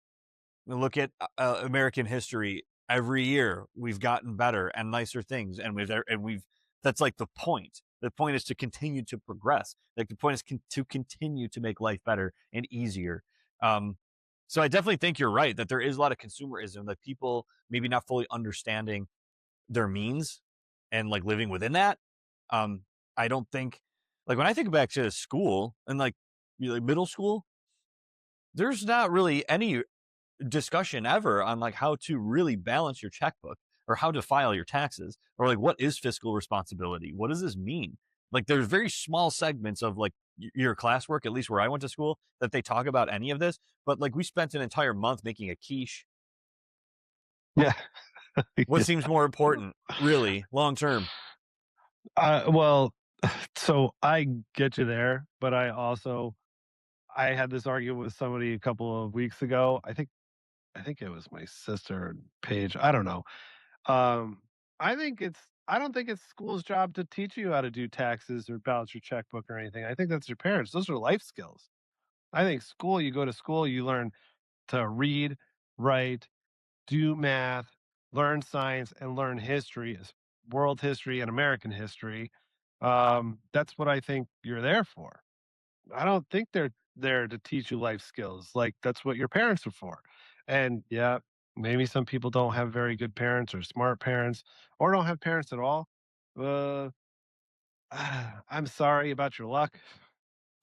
Look at American history. Every year we've gotten better and nicer things, and we've that's like the point. The point is to continue to progress. Like the point is to continue to make life better and easier. Um, so I definitely think you're right that there is a lot of consumerism, that people maybe not fully understanding their means and like living within that. Um, I don't think, like, when I think back to school and like, like middle school, there's not really any discussion ever on like how to really balance your checkbook or how to file your taxes or like what is fiscal responsibility, what does this mean. Like there's very small segments of like your classwork, at least where I went to school, that they talk about any of this, but like we spent an entire month making a quiche. Yeah. What Yeah. seems more important really long term? Well, so I get you there, but I had this argument with somebody a couple of weeks ago. I think it was my sister Paige. I don't know. Um, I don't think it's school's job to teach you how to do taxes or balance your checkbook or anything. I think that's your parents. Those are life skills. I think school, you go to school, you learn to read, write, do math, learn science, and learn history, world history and American history. That's what I think you're there for. I don't think they're there to teach you life skills. Like that's what your parents are for. And yeah, maybe some people don't have very good parents or smart parents or don't have parents at all. Uh, I'm sorry about your luck.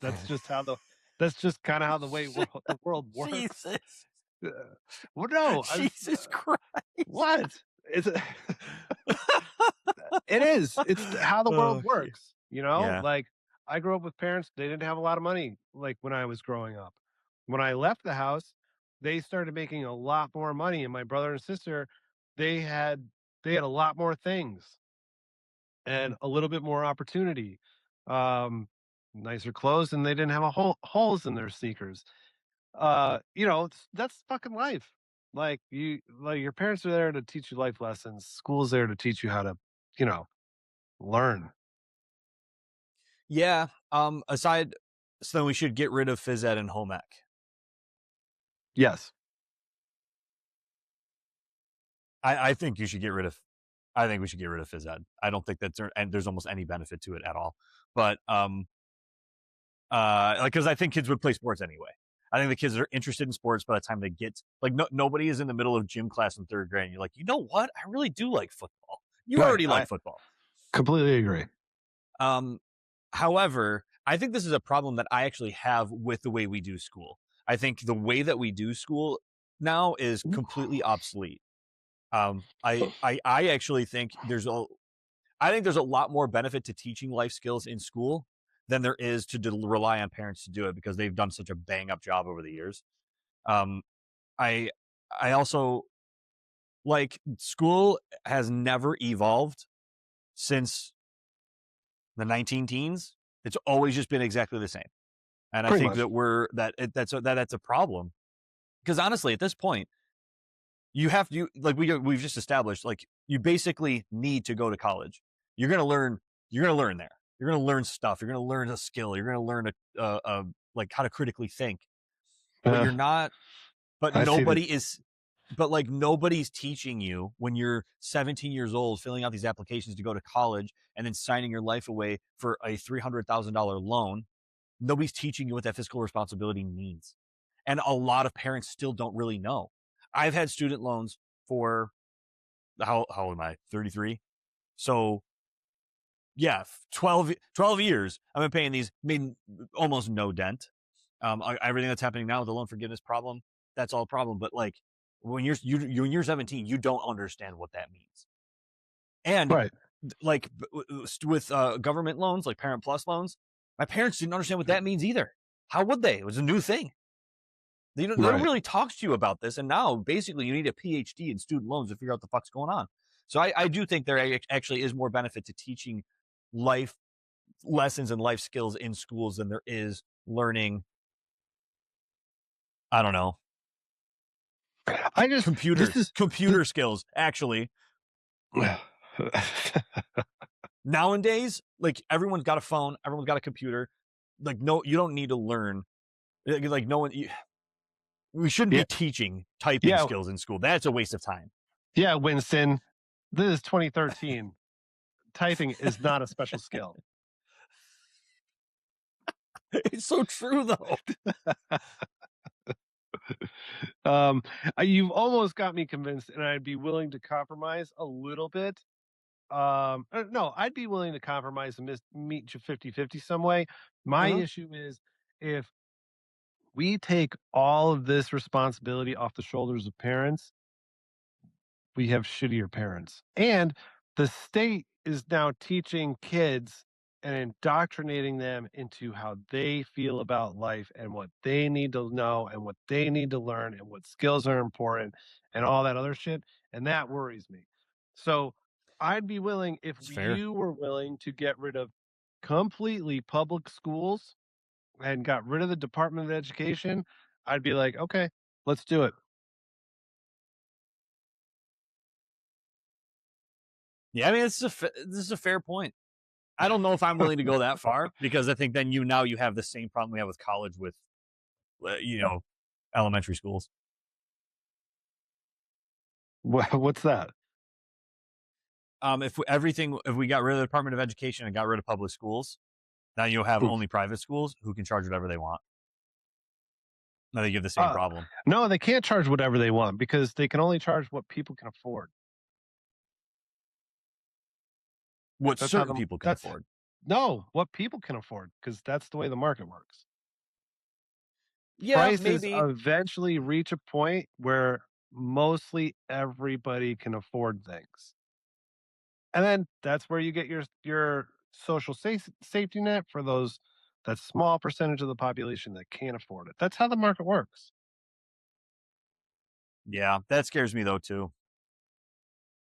That's just how the that's just kind of how the world works. Jesus. Uh, well, no, Jesus Christ. what? It's it is. It's how the world Oh shit. works, you know? Yeah. Like, I grew up with parents, they didn't have a lot of money, like, when I was growing up. When I left the house, they started making a lot more money, and my brother and sister, they had they had a lot more things and a little bit more opportunity. Um, Nicer clothes, and they didn't have a holes in their sneakers. That's fucking life. Like, your parents are there to teach you life lessons. School's there to teach you how to, you know, learn. Yeah. Aside, so then we should get rid of phys ed and home ec. Yes. I think you should get rid of. I think we should get rid of phys ed. I don't think that there's almost any benefit to it at all. But like, because I think kids would play sports anyway. I think the kids are interested in sports by the time they get like nobody is in the middle of gym class in third grade. And you're like, you know what? I really do like football. You Right. already I like football. completely agree. Um, However, I think this is a problem that I actually have with the way we do school. I think the way that we do school now is completely obsolete. I actually think I think there's a lot more benefit to teaching life skills in school than there is to rely on parents to do it, because they've done such a bang up job over the years. Um, I I also, like, school has never evolved since the 19 teens, it's always just been exactly the same. And I Pretty think much. that's a problem. Because honestly, at this point, you have to, like we've just established, like you basically need to go to college. You're gonna learn there. You're gonna learn stuff. You're gonna learn a skill. You're gonna learn like how to critically think. But you're not. But I see that. nobody's teaching you when you're 17 years old, filling out these applications to go to college and then signing your life away for a $300,000 loan. Nobody's teaching you what that fiscal responsibility means. And a lot of parents still don't really know. I've had student loans for how old am I? 33. So yeah, 12 years. I've been paying these, made almost no dent. Everything that's happening now with the loan forgiveness problem, that's all a problem. But like when you're 17, you don't understand what that means. And Right. like with government loans, like Parent Plus loans, my parents didn't understand what that means either. How would they? It was a new thing. They don't really talk to you about this. And now basically you need a PhD in student loans to figure out what the fuck's going on. So I do think there actually is more benefit to teaching life lessons and life skills in schools than there is learning, I don't know, computer skills, actually. Nowadays, like everyone's got a phone, everyone's got a computer. Like, no, you don't need to learn. Like, no one, we shouldn't be teaching typing skills in school. That's a waste of time. Yeah, Winston, this is 2013. Typing is not a special skill. It's so true, though. You've almost got me convinced, and I'd be willing to compromise a little bit. No, I'd be willing to compromise and meet you 50-50 some way. My issue is if we take all of this responsibility off the shoulders of parents, we have shittier parents. And the state is now teaching kids and indoctrinating them into how they feel about life and what they need to know and what they need to learn and what skills are important and all that other shit. And that worries me. So I'd be willing, if you were willing to get rid of completely public schools and got rid of the Department of Education, I'd be like, okay, let's do it. Yeah, I mean, this is a fair point. I don't know if I'm willing to go that far because I think then you have the same problem we have with college with, elementary schools. What's that? If we got rid of the Department of Education and got rid of public schools, now you'll have only private schools who can charge whatever they want. Now they give the same problem. No, they can't charge whatever they want because they can only charge what people can afford. What certain people can afford. No, what people can afford, because that's the way the market works. Yeah, prices maybe eventually reach a point where mostly everybody can afford things. And then that's where you get your social safety net for that small percentage of the population that can't afford it. That's how the market works. Yeah, that scares me though too.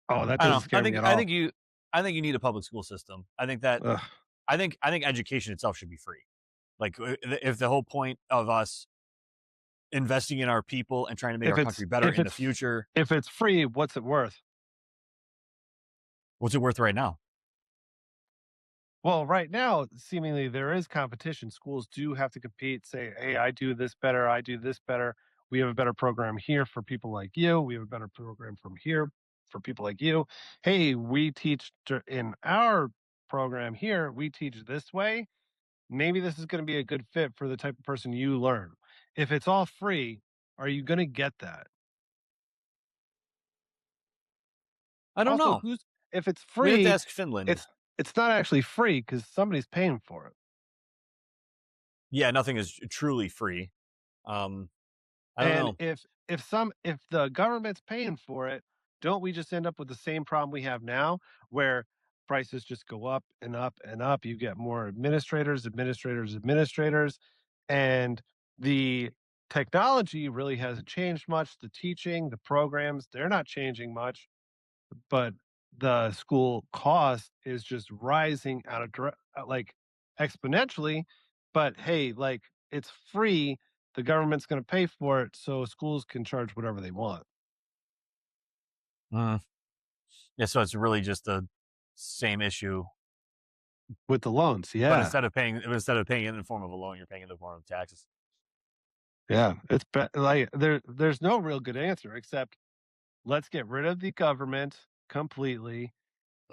Oh, that doesn't scare me at all. I think you need a public school system. I think education itself should be free. Like if the whole point of us investing in our people and trying to make our country better in the future. If it's free, what's it worth? What's it worth right now? Well, right now, seemingly there is competition. Schools do have to compete, say, hey, I do this better. I do this better. We have a better program here for people like you. We have a better program from here for people like you. Hey, we teach in our program here, we teach this way. Maybe this is going to be a good fit for the type of person you learn. If it's all free, are you going to get that? I don't know. If it's free, we have to ask Finland. It's not actually free because somebody's paying for it. Yeah, nothing is truly free. I don't know. If the government's paying for it, don't we just end up with the same problem we have now, where prices just go up and up and up? You get more administrators, and the technology really hasn't changed much. The teaching, the programs, they're not changing much, but the school cost is just rising out of like exponentially. But hey, like it's free. The government's going to pay for it, so schools can charge whatever they want Mm. Yeah, so it's really just the same issue, with the loans. but Yeah, instead of paying it in the form of a loan, you're paying it in the form of taxes. yeah. It's like there's no real good answer except let's get rid of the government completely.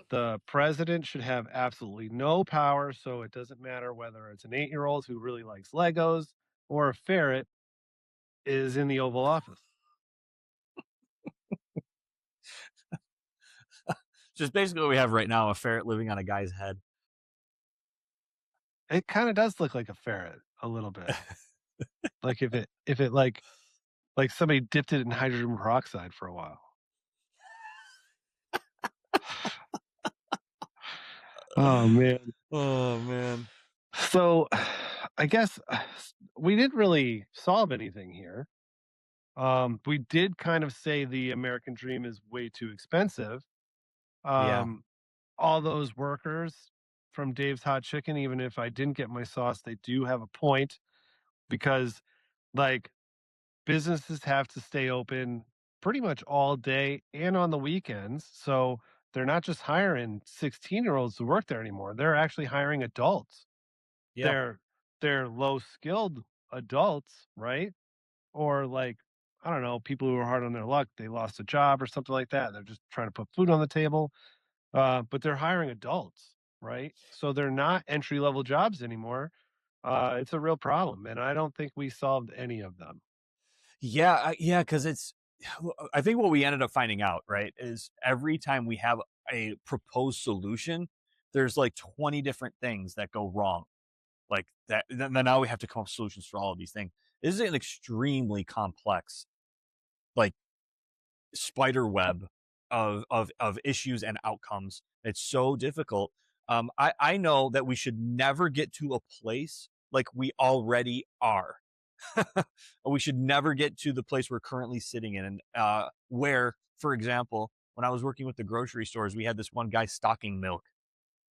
The president should have absolutely no power, so it doesn't matter whether it's an 8-year-old who really likes Legos or a ferret is in the Oval Office. Just basically what we have right now, a ferret living on a guy's head. It kind of does look like a ferret a little bit. Like if it like somebody dipped it in hydrogen peroxide for a while. Oh man. Oh man. So I guess we didn't really solve anything here. We did kind of say the American dream is way too expensive. Yeah. All those workers from Dave's Hot Chicken, even if I didn't get my sauce, they do have a point because like businesses have to stay open pretty much all day and on the weekends. So they're not just hiring 16-year-olds to work there anymore. They're actually hiring adults. Yeah. They're low skilled adults, right? Or like, I don't know, people who are hard on their luck, they lost a job or something like that. They're just trying to put food on the table. But they're hiring adults, right? So they're not entry level jobs anymore. It's a real problem, and I don't think we solved any of them. Yeah, yeah, because I think what we ended up finding out, right, is every time we have a proposed solution, there's like 20 different things that go wrong. Like that, then now we have to come up with solutions for all of these things. This is an extremely complex, like spider web of issues and outcomes. It's so difficult. I know that we should never get to a place like we already are. We should never get to the place we're currently sitting in. Where, for example, when I was working with the grocery stores, we had this one guy stocking milk,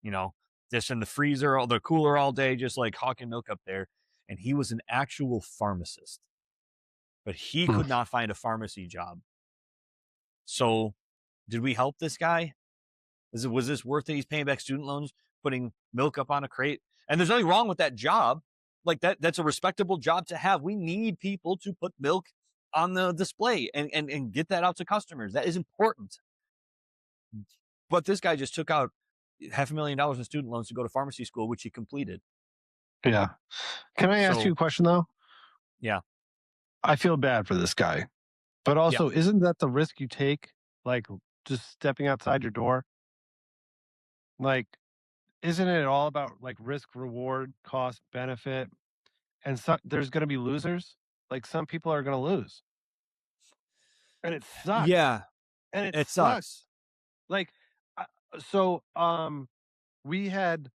you know, just in the freezer, the cooler all day, just like hawking milk up there. And he was an actual pharmacist, but he Hmm. could not find a pharmacy job. So, did we help this guy? Was this worth it? He's paying back student loans, putting milk up on a crate, and there's nothing wrong with that job. Like that's a respectable job to have. We need people to put milk on the display and get that out to customers. That is important. But this guy just took out $500,000 in student loans to go to pharmacy school, which he completed. Yeah. Can I ask So you a question though? yeah, I feel bad for this guy, but yeah, also, isn't that the risk you take? Like just stepping outside your door? Like, isn't it all about like risk, reward, cost, benefit? And so, there's going to be losers. Like some people are going to lose, and it sucks. yeah. And it It sucks. sucks. Like, uh, so we had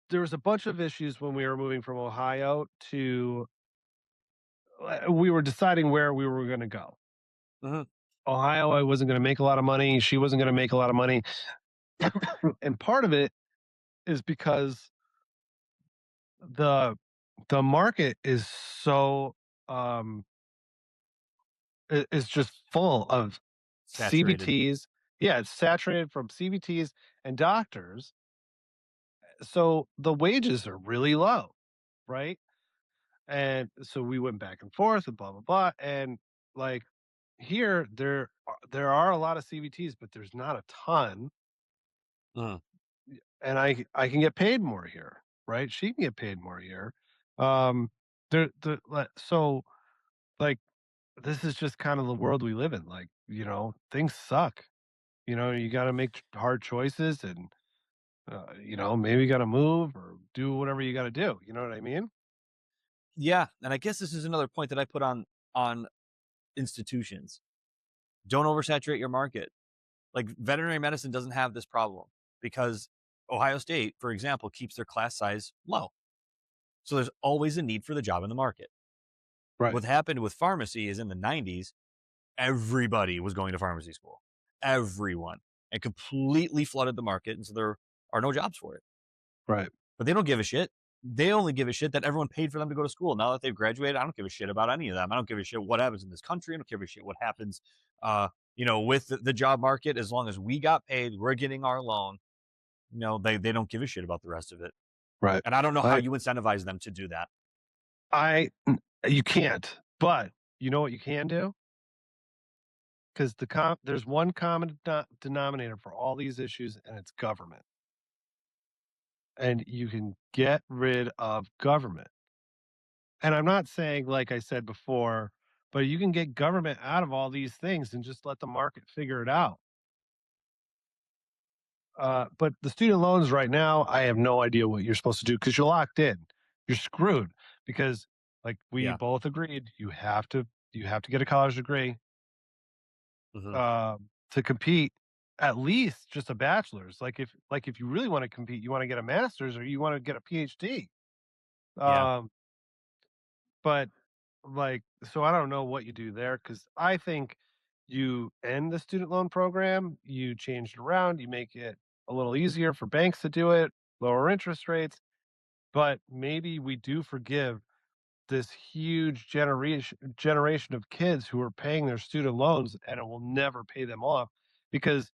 there was a bunch of issues when we were moving from Ohio to we were deciding where we were going to go. Mhm. Ohio, I wasn't going to make a lot of money. She wasn't going to make a lot of money. And part of it is because the the market is so um is just full of Saturated. CBTs. Yeah, it's saturated from CBTs and doctors. So the wages are really low, right? And so we went back and forth and blah blah blah. And like here, there are a lot of CBTs, but there's not a ton. Mhm. And I can get paid more here, right? She can get paid more here. Um, so like this is just kind of the world we live in. Like things suck. You got to make hard choices, and maybe you got to move or do whatever you got to do. You know what I mean? Yeah, and I guess this is another point that I put on institutions. Don't oversaturate your market. Like veterinary medicine doesn't have this problem because Ohio State, for example, keeps their class size low. So there's always a need for the job in the market. Right. What happened with pharmacy is in the 90s, everybody was going to pharmacy school. Everyone. and completely flooded the market, and so there are no jobs for it. Right. But they don't give a shit. They only give a shit that everyone paid for them to go to school. Now that they've graduated, I don't give a shit about any of them. I don't give a shit what happens in this country. I don't give a shit what happens, with the job market. As long as we got paid, we're getting our loan. They don't give a shit about the rest of it. Right. And I don't know how I you incentivize them to do that. you can't, but you know what you can do? Because there's one common denominator for all these issues, and it's government. And you can get rid of government. And I'm not saying, like I said before, but you can get government out of all these things and just let the market figure it out. But the student loans right now, I have no idea what you're supposed to do because you're locked in. You're screwed because, like we Yeah. both agreed, you have to get a college degree Mhm. to compete. At least just a bachelor's. Like if you really want to compete, you want to get a master's or you want to get a PhD. Yeah. Um, but so I don't know what you do there because I think you end the student loan program, you change it around, you make it a little easier for banks to do it, lower interest rates, but maybe we do forgive this huge generation of kids who are paying their student loans and it will never pay them off because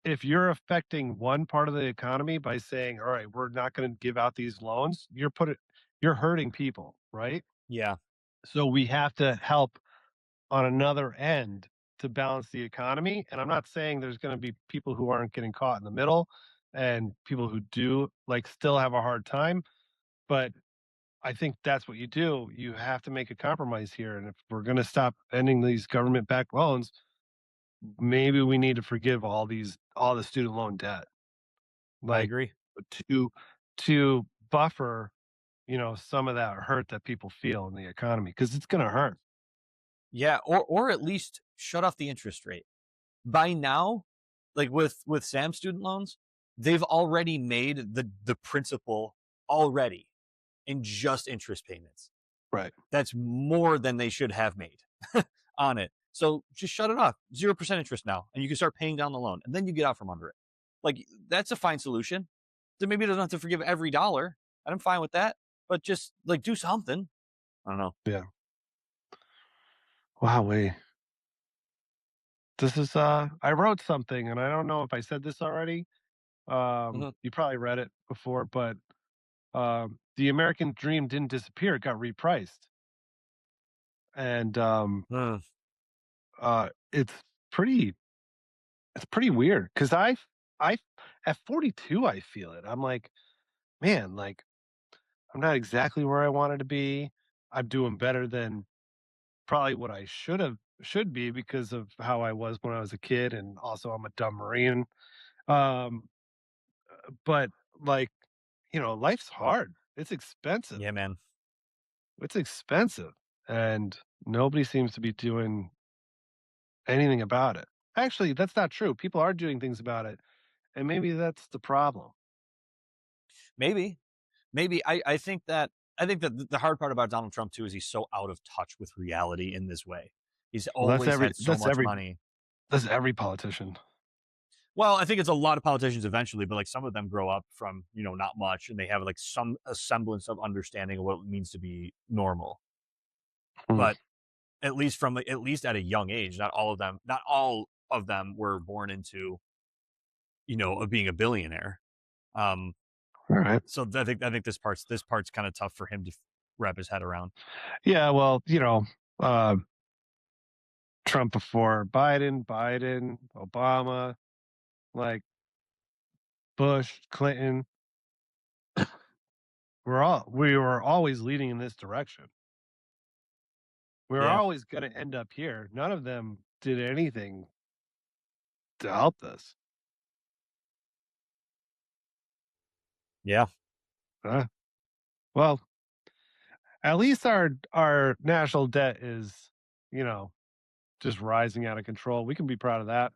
if you're affecting one part of the economy by saying, all right, we're not going to give out these loans, you're hurting people, right? Yeah. So we have to help on another end to balance the economy. And I'm not saying there's going to be people who aren't getting caught in the middle and people who do still have a hard time. But I think that's what you do. You have to make a compromise here. And if we're going to stop ending these government backed loans, maybe we need to forgive all the student loan debt, I like agree. to to buffer, some of that hurt that people feel in the economy because it's going to hurt. Yeah, or at least shut off the interest rate. By now, like with Sam's student loans, they've already made the principal already in just interest payments. Right. That's more than they should have made on it. So just shut it off. 0% interest now, and you can start paying down the loan, and then you get out from under it. Like that's a fine solution. Then maybe it doesn't have to forgive every dollar, and I'm fine with that. But just do something. I don't know. Yeah. Wow. This is I wrote something and I don't know if I said this already. Mhm. You probably read it before, but the American dream didn't disappear, it got repriced. And Mm. uh it's pretty it's pretty weird because I at 42 I feel it. I'm like, man, I'm not exactly where I wanted to be. I'm doing better than probably what I should be because of how I was when I was a kid, and also I'm a dumb Marine. Um, but like, life's hard. It's expensive. Yeah, man. It's expensive, and nobody seems to be doing anything about it. Actually, that's not true. People are doing things about it, and maybe that's the problem. Maybe. Maybe I think that the hard part about Donald Trump too is he's so out of touch with reality in this way. He's Well, that's always every had so much money. that's every politician. Well, I think it's a lot of politicians eventually, but some of them grow up from, not much and they have some a semblance of understanding of what it means to be normal. Hmm. But at least at a young age, not all of them were born into, of being a billionaire. Um All right. so I think this part's kind of tough for him to wrap his head around. Yeah. Well, uh, Trump before Biden, Obama, like Bush, Clinton. We were always leading in this direction. We were Yeah. always going to end up here. None of them did anything to help this. Yeah. Huh? Well, at least our national debt is, you know, just rising out of control. We can be proud of that.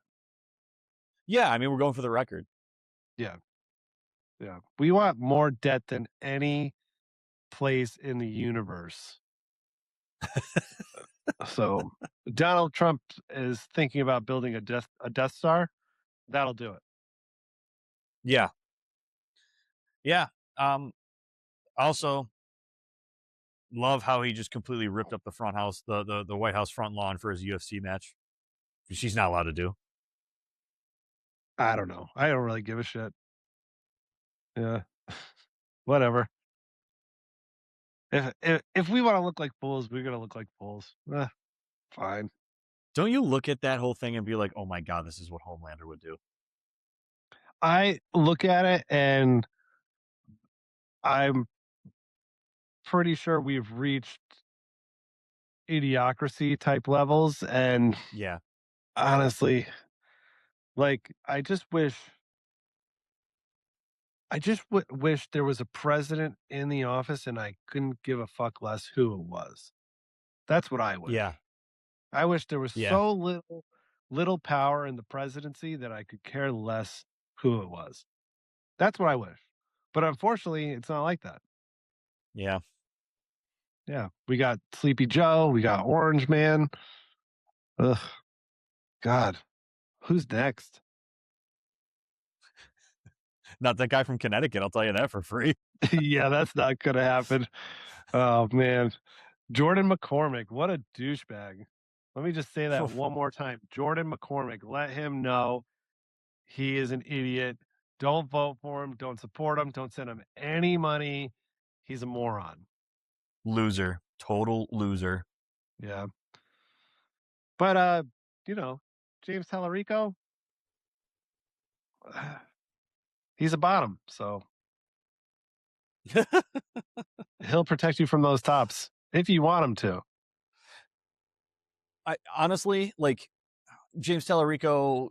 Yeah, I mean, we're going for the record. Yeah, yeah. We want more debt than any place in the universe. So Donald Trump is thinking about building a Death Star. That'll do it. Yeah. Yeah. Also, love how he just completely ripped up the front house, the White House front lawn for his UFC match. She's not allowed to do. I don't know. I don't really give a shit. Yeah. Whatever. If we want to look like fools, we're gonna look like fools. Fine. Don't you look at that whole thing and be like, oh my God, this is what Homelander would do? I look at it and I'm pretty sure we've reached idiocracy type levels. And Yeah. honestly, like, I just wish there was a president in the office and I couldn't give a fuck less who it was. That's what I wish. Yeah. I wish there was Yeah. so little power in the presidency that I could care less who it was. That's what I wish. But unfortunately, it's not like that. Yeah. Yeah. We got Sleepy Joe, we got Orange Man. Ugh. God. Who's next? Not that guy from Connecticut, I'll tell you that for free. Yeah, that's not gonna happen. Oh man. Jordan McCormick, what a douchebag. Let me just say that one more time. Jordan McCormick, let him know he is an idiot. Don't vote for him. Don't support him. Don't send him any money. He's a moron. Loser. Total loser. Yeah. But James Tallarico, he's a bottom, so he'll protect you from those tops if you want him to. I honestly like James Tallarico,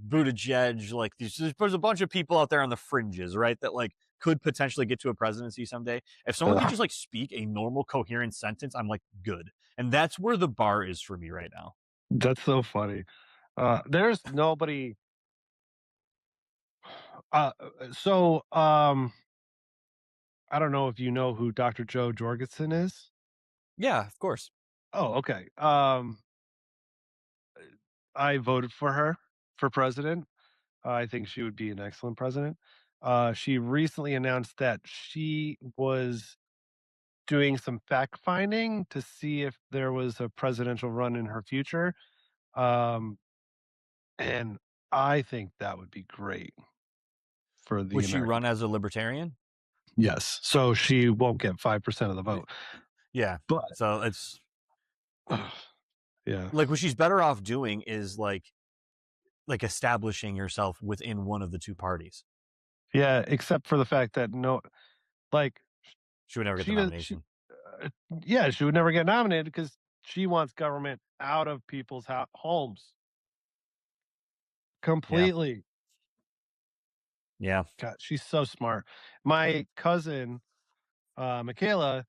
Buttigieg, like there's a bunch of people out there on the fringes, right? That like could potentially get to a presidency someday. If someone could just like speak a normal, coherent sentence, I'm like, good. And that's where the bar is for me right now. That's so funny. There's nobody. So I don't know if you know who Dr. Joe Jorgensen is. Yeah, of course. Oh, okay. I voted for her for president. I think she would be an excellent president. She recently announced that she was doing some fact finding to see if there was a presidential run in her future. Um, and I think that would be great for the Would she American. run as a libertarian? Yes. So she won't get 5% of the vote. Yeah. But So it's yeah. like what she's better off doing is like establishing yourself within one of the two parties. Yeah, except for the fact that She would never get the she nomination. she would never get nominated because she wants government out of people's homes completely. Yeah. God, she's so smart. My cousin, Michaela,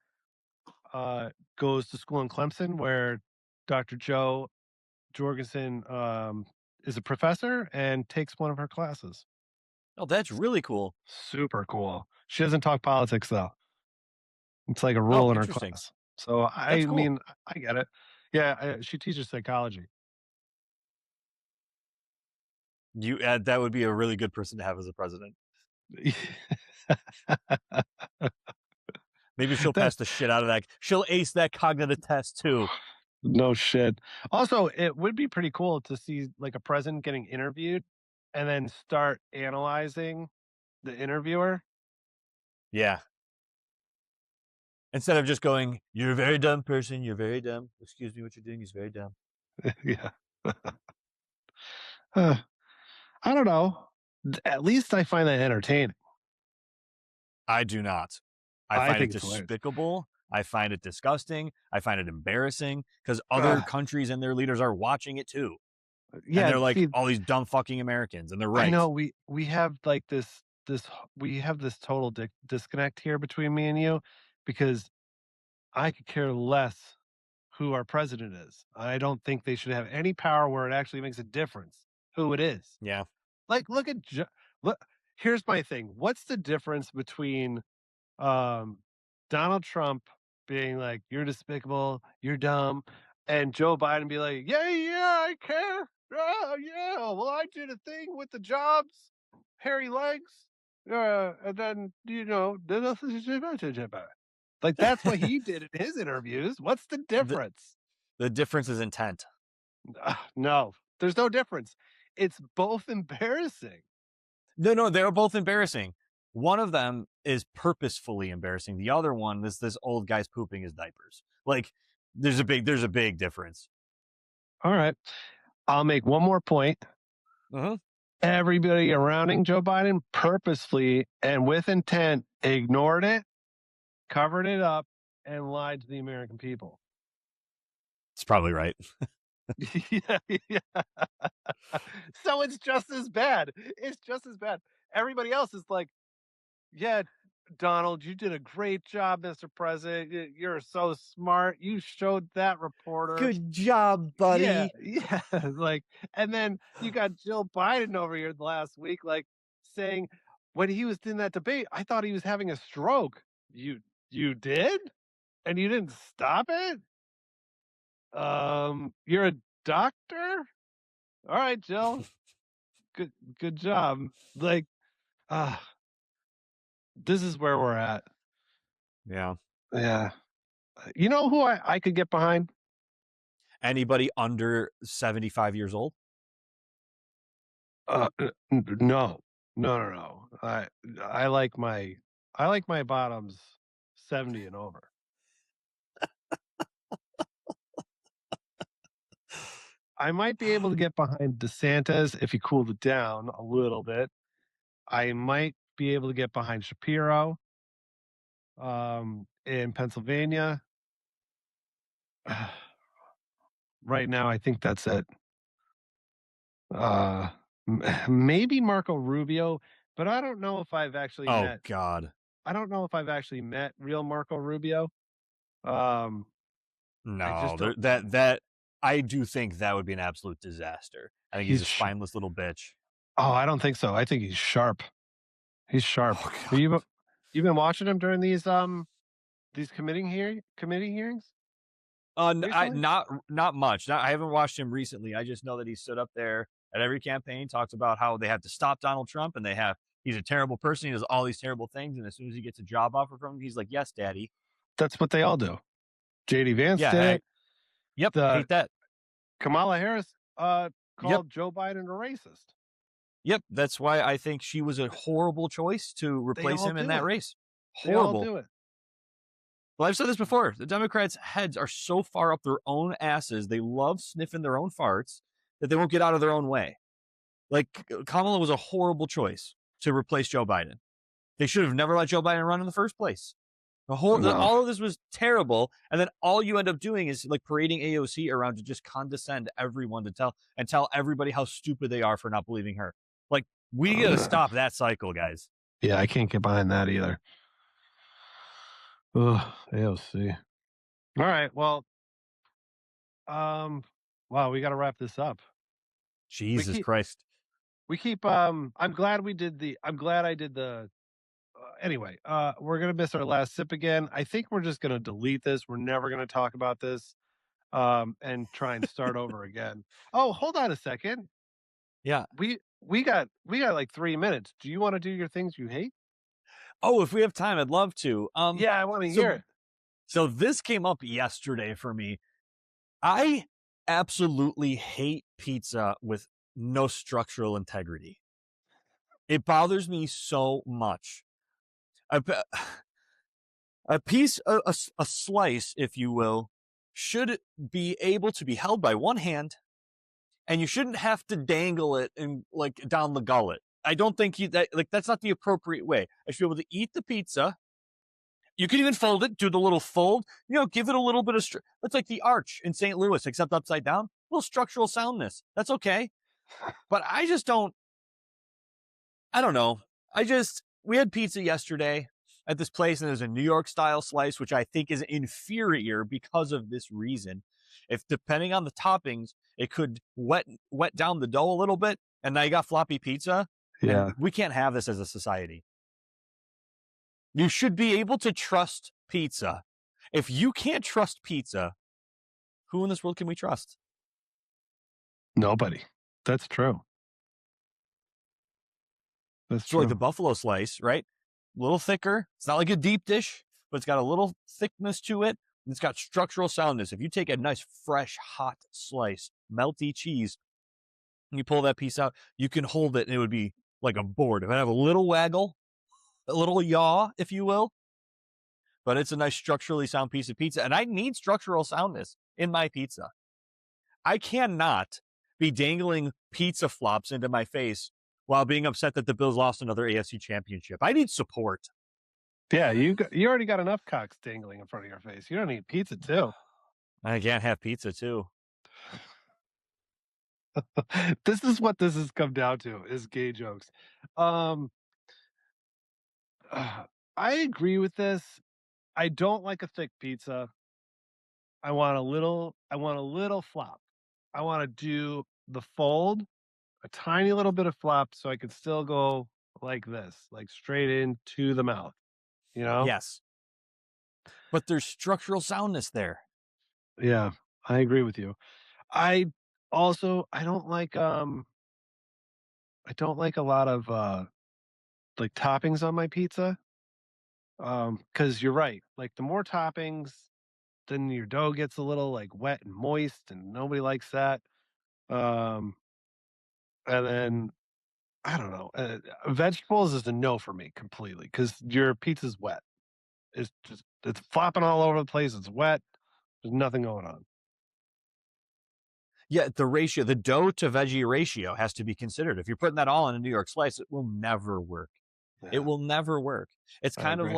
goes to school in Clemson where Dr. Joe Jorgensen is a professor and takes one of her classes. Oh, that's really cool. Super cool. She doesn't talk politics though. It's like a rule in her interesting. class. So That's cool. mean, I get it. Yeah, she teaches psychology. That would be a really good person to have as a president. Maybe she'll pass the shit out of that. She'll ace that cognitive test too. No shit. Also, it would be pretty cool to see like a president getting interviewed and then start analyzing the interviewer. Yeah. Instead of just going, "You're a very dumb person. You're very dumb. Excuse me, what you're doing is very dumb." Yeah. I don't know. At least I find that entertaining. I do not. I find it despicable. I find it disgusting. I find it embarrassing because other countries and their leaders are watching it too. Yeah, and they're like all these dumb fucking Americans, and they're right. I know we have like this we have this total disconnect here between me and you because I could care less who our president is. I don't think they should have any power where it actually makes a difference who it is. Yeah. Like look. Here's my thing. What's the difference between Donald Trump being like, "You're despicable, you're dumb," and Joe Biden be like, "Yeah, I care. Yeah, well, I did a thing with the jobs, hairy legs, and then like that's what he did in his interviews. What's the the, difference? the difference is intent. No, there's no difference. It's both embarrassing. No, they're both embarrassing. One of them is purposefully embarrassing. The other one is this old guy's pooping his diapers. Like, there's a big difference. All right. I'll make one more point. Uh-huh. Everybody surrounding Joe Biden purposefully and with intent ignored it, covered it up, and lied to the American people. It's probably right. yeah. So it's just as bad. It's just as bad. Everybody else is like, yeah, Donald, you did a great job, Mr. President. You're so smart. You showed that reporter. Good job, buddy. Yeah. Like, and then you got Jill Biden over here last week, like saying when he was in that debate, I thought he was having a stroke. You did? And you didn't stop it? You're a doctor? All right, Jill. Good job. Like, this is where we're at. Yeah. Yeah. You know who I could get behind? Anybody under 75 years old? No. I like my bottoms 70 and over. I might be able to get behind DeSantis if he cooled it down a little bit. I might be able to get behind Shapiro in Pennsylvania. Right now, I think that's it. Maybe Marco Rubio, but I don't know if I've actually met. Oh God. I don't know if I've actually met real Marco Rubio. No, that I do think that would be an absolute disaster. I think he's a spineless little bitch. Oh, I don't think so. I think he's sharp. He's sharp. Oh, you've been watching him during these committee hearings? Not much. I haven't watched him recently. I just know that he stood up there at every campaign, talks about how they have to stop Donald Trump and he's a terrible person. He does all these terrible things, and as soon as he gets a job offer from him, he's like, "Yes, Daddy." That's what they all do. JD Vance did it. Yep, hate that. Kamala Harris called Joe Biden a racist. Yep, that's why I think she was a horrible choice to replace him in that race. Horrible. They all do it. Well, I've said this before. The Democrats' heads are so far up their own asses. They love sniffing their own farts that they won't get out of their own way. Like, Kamala was a horrible choice to replace Joe Biden. They should have never let Joe Biden run in the first place. All of this was terrible, and then all you end up doing is like parading AOC around to just condescend everyone to tell everybody how stupid they are for not believing her. Like, we gotta stop that cycle, guys. Yeah, I can't get behind that either. Ugh, AOC. All right, well, wow, we got to wrap this up. Jesus Christ. We keep. I'm glad I did the. Anyway, we're gonna miss our last sip again. I think we're just gonna delete this. We're never gonna talk about this, and try and start over again. Oh, hold on a second. Yeah, we got like 3 minutes. Do you want to do your things you hate? Oh, if we have time, I'd love to. Yeah, I want to hear it. So this came up yesterday for me. I absolutely hate pizza with no structural integrity. It bothers me so much. A piece, a slice, if you will, should be able to be held by one hand, and you shouldn't have to dangle it and like down the gullet. I don't think that's not the appropriate way. I should be able to eat the pizza. You can even fold it, do the little fold, give it a little bit of, it's like the arch in St. Louis, except upside down. A little structural soundness. That's okay. But I don't know. We had pizza yesterday at this place, and there's a New York style slice, which I think is inferior because of this reason. If depending on the toppings, it could wet down the dough a little bit, and now you got floppy pizza. Yeah. And we can't have this as a society. You should be able to trust pizza. If you can't trust pizza, who in this world can we trust? Nobody. That's true. That's So like true. the buffalo slice, right? A little thicker. It's not like a deep dish, but it's got a little thickness to it. And it's got structural soundness. If you take a nice, fresh, hot slice, melty cheese, and you pull that piece out, you can hold it and it would be like a board. It would have a little waggle, a little yaw, if you will. But it's a nice structurally sound piece of pizza. And I need structural soundness in my pizza. I cannot be dangling pizza flops into my face while being upset that the Bills lost another AFC championship. I need support. Yeah, you already got enough cocks dangling in front of your face. You don't need pizza too. I can't have pizza too. This is what this has come down to, is gay jokes. I agree with this. I don't like a thick pizza. I want a little flop. I want to do the fold, a tiny little bit of flop, so I can still go like this, like straight into the mouth. You know? Yes. But there's structural soundness there. Yeah, I agree with you. I don't like a lot of like toppings on my pizza. Because you're right. Like the more toppings, then your dough gets a little like wet and moist, and nobody likes that. And then I don't know. Vegetables is a no for me completely, because your pizza's wet. It's flopping all over the place. It's wet. There's nothing going on. Yeah, the ratio, the dough to veggie ratio has to be considered. If you're putting that all in a New York slice, it will never work. Yeah, It will never work. It's I kind of agree.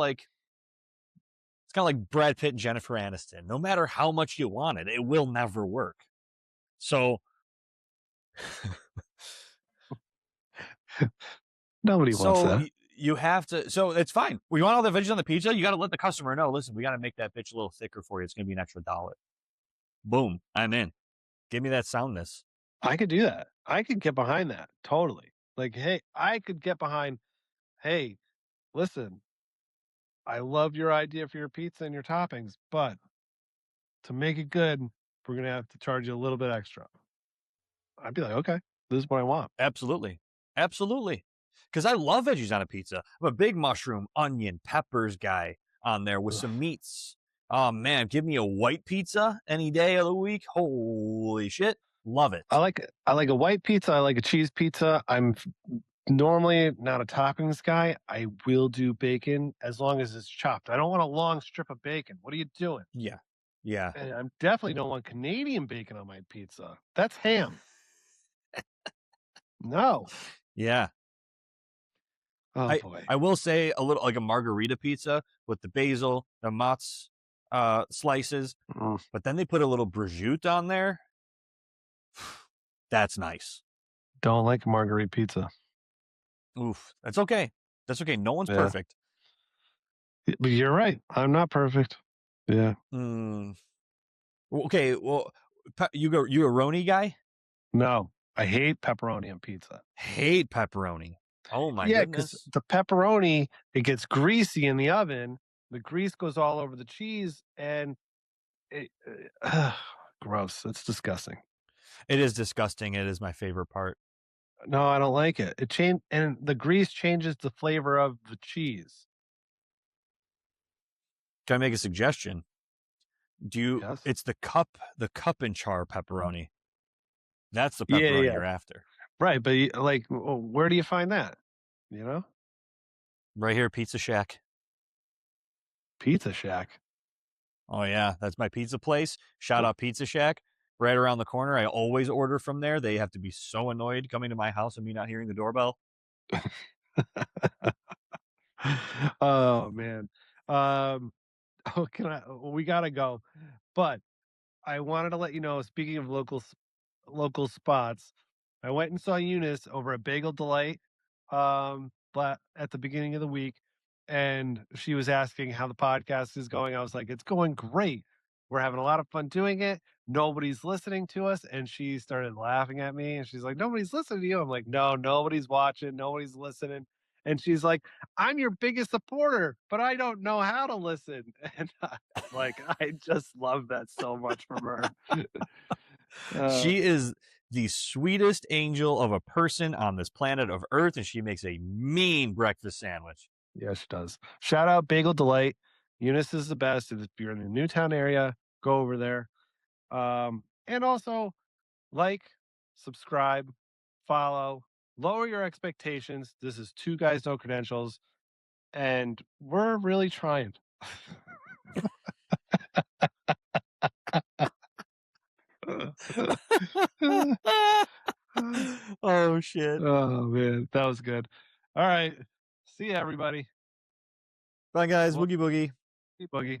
like Brad Pitt and Jennifer Aniston. No matter how much you want it, it will never work. So Nobody wants that. you have to. So it's fine. We want all the veggies on the pizza. You got to let the customer know. Listen, we got to make that bitch a little thicker for you. It's going to be an extra $1. Boom, I'm in. Give me that soundness. I could do that. I could get behind that totally. Like, hey, I could get behind. Hey, listen, I love your idea for your pizza and your toppings, but to make it good, we're gonna have to charge you a little bit extra. I'd be like, okay, this is what I want. Absolutely, absolutely. Because I love veggies on a pizza. I'm a big mushroom, onion, peppers guy on there with some meats. Oh man, give me a white pizza any day of the week. Holy shit, love it. I like a white pizza. I like a cheese pizza. I'm normally not a toppings guy. I will do bacon as long as it's chopped. I don't want a long strip of bacon. What are you doing? Yeah, yeah. And I definitely don't want Canadian bacon on my pizza. That's ham. No. Yeah. Oh boy. I will say a little like a margarita pizza with the basil, the mozz slices, but then they put a little prosciutto on there. That's nice. Don't like margarita pizza. Oof. That's okay. That's okay. No one's perfect. But you're right. I'm not perfect. Yeah. Okay. Well, you a Roni guy? No, I hate pepperoni on pizza. Hate pepperoni. Oh my Yeah, goodness. because the pepperoni, it gets greasy in the oven. The grease goes all over the cheese, and it gross. It's disgusting. It is disgusting. It is my favorite part. No, I don't like it. And the grease changes the flavor of the cheese. Can I make a suggestion? Yes. It's the cup and char pepperoni. That's the pepperoni you're after. Right, but like, where do you find that? You know? Right here, Pizza Shack. Pizza Shack. Oh yeah, that's my pizza place. Shout out Pizza Shack. Right around the corner. I always order from there. They have to be so annoyed coming to my house and me not hearing the doorbell. Oh man. We gotta go. But I wanted to let you know, speaking of local spots, I went and saw Eunice over at Bagel Delight at the beginning of the week, and she was asking how the podcast is going. I was like, it's going great. We're having a lot of fun doing it. Nobody's listening to us. And she started laughing at me, and she's like, nobody's listening to you. I'm like, no, nobody's watching. Nobody's listening. And she's like, I'm your biggest supporter, but I don't know how to listen. And I just love that so much from her. She is the sweetest angel of a person on this planet of Earth, and she makes a mean breakfast sandwich. Yeah, she does. Shout out Bagel Delight. Eunice is the best. If you're in the Newtown area, go over there. And also like, subscribe, follow, lower your expectations. This is Two Guys No Credentials, and we're really trying. Oh shit. Oh man, that was good. All right. See you, everybody. Bye guys, boogie boogie. Boogie.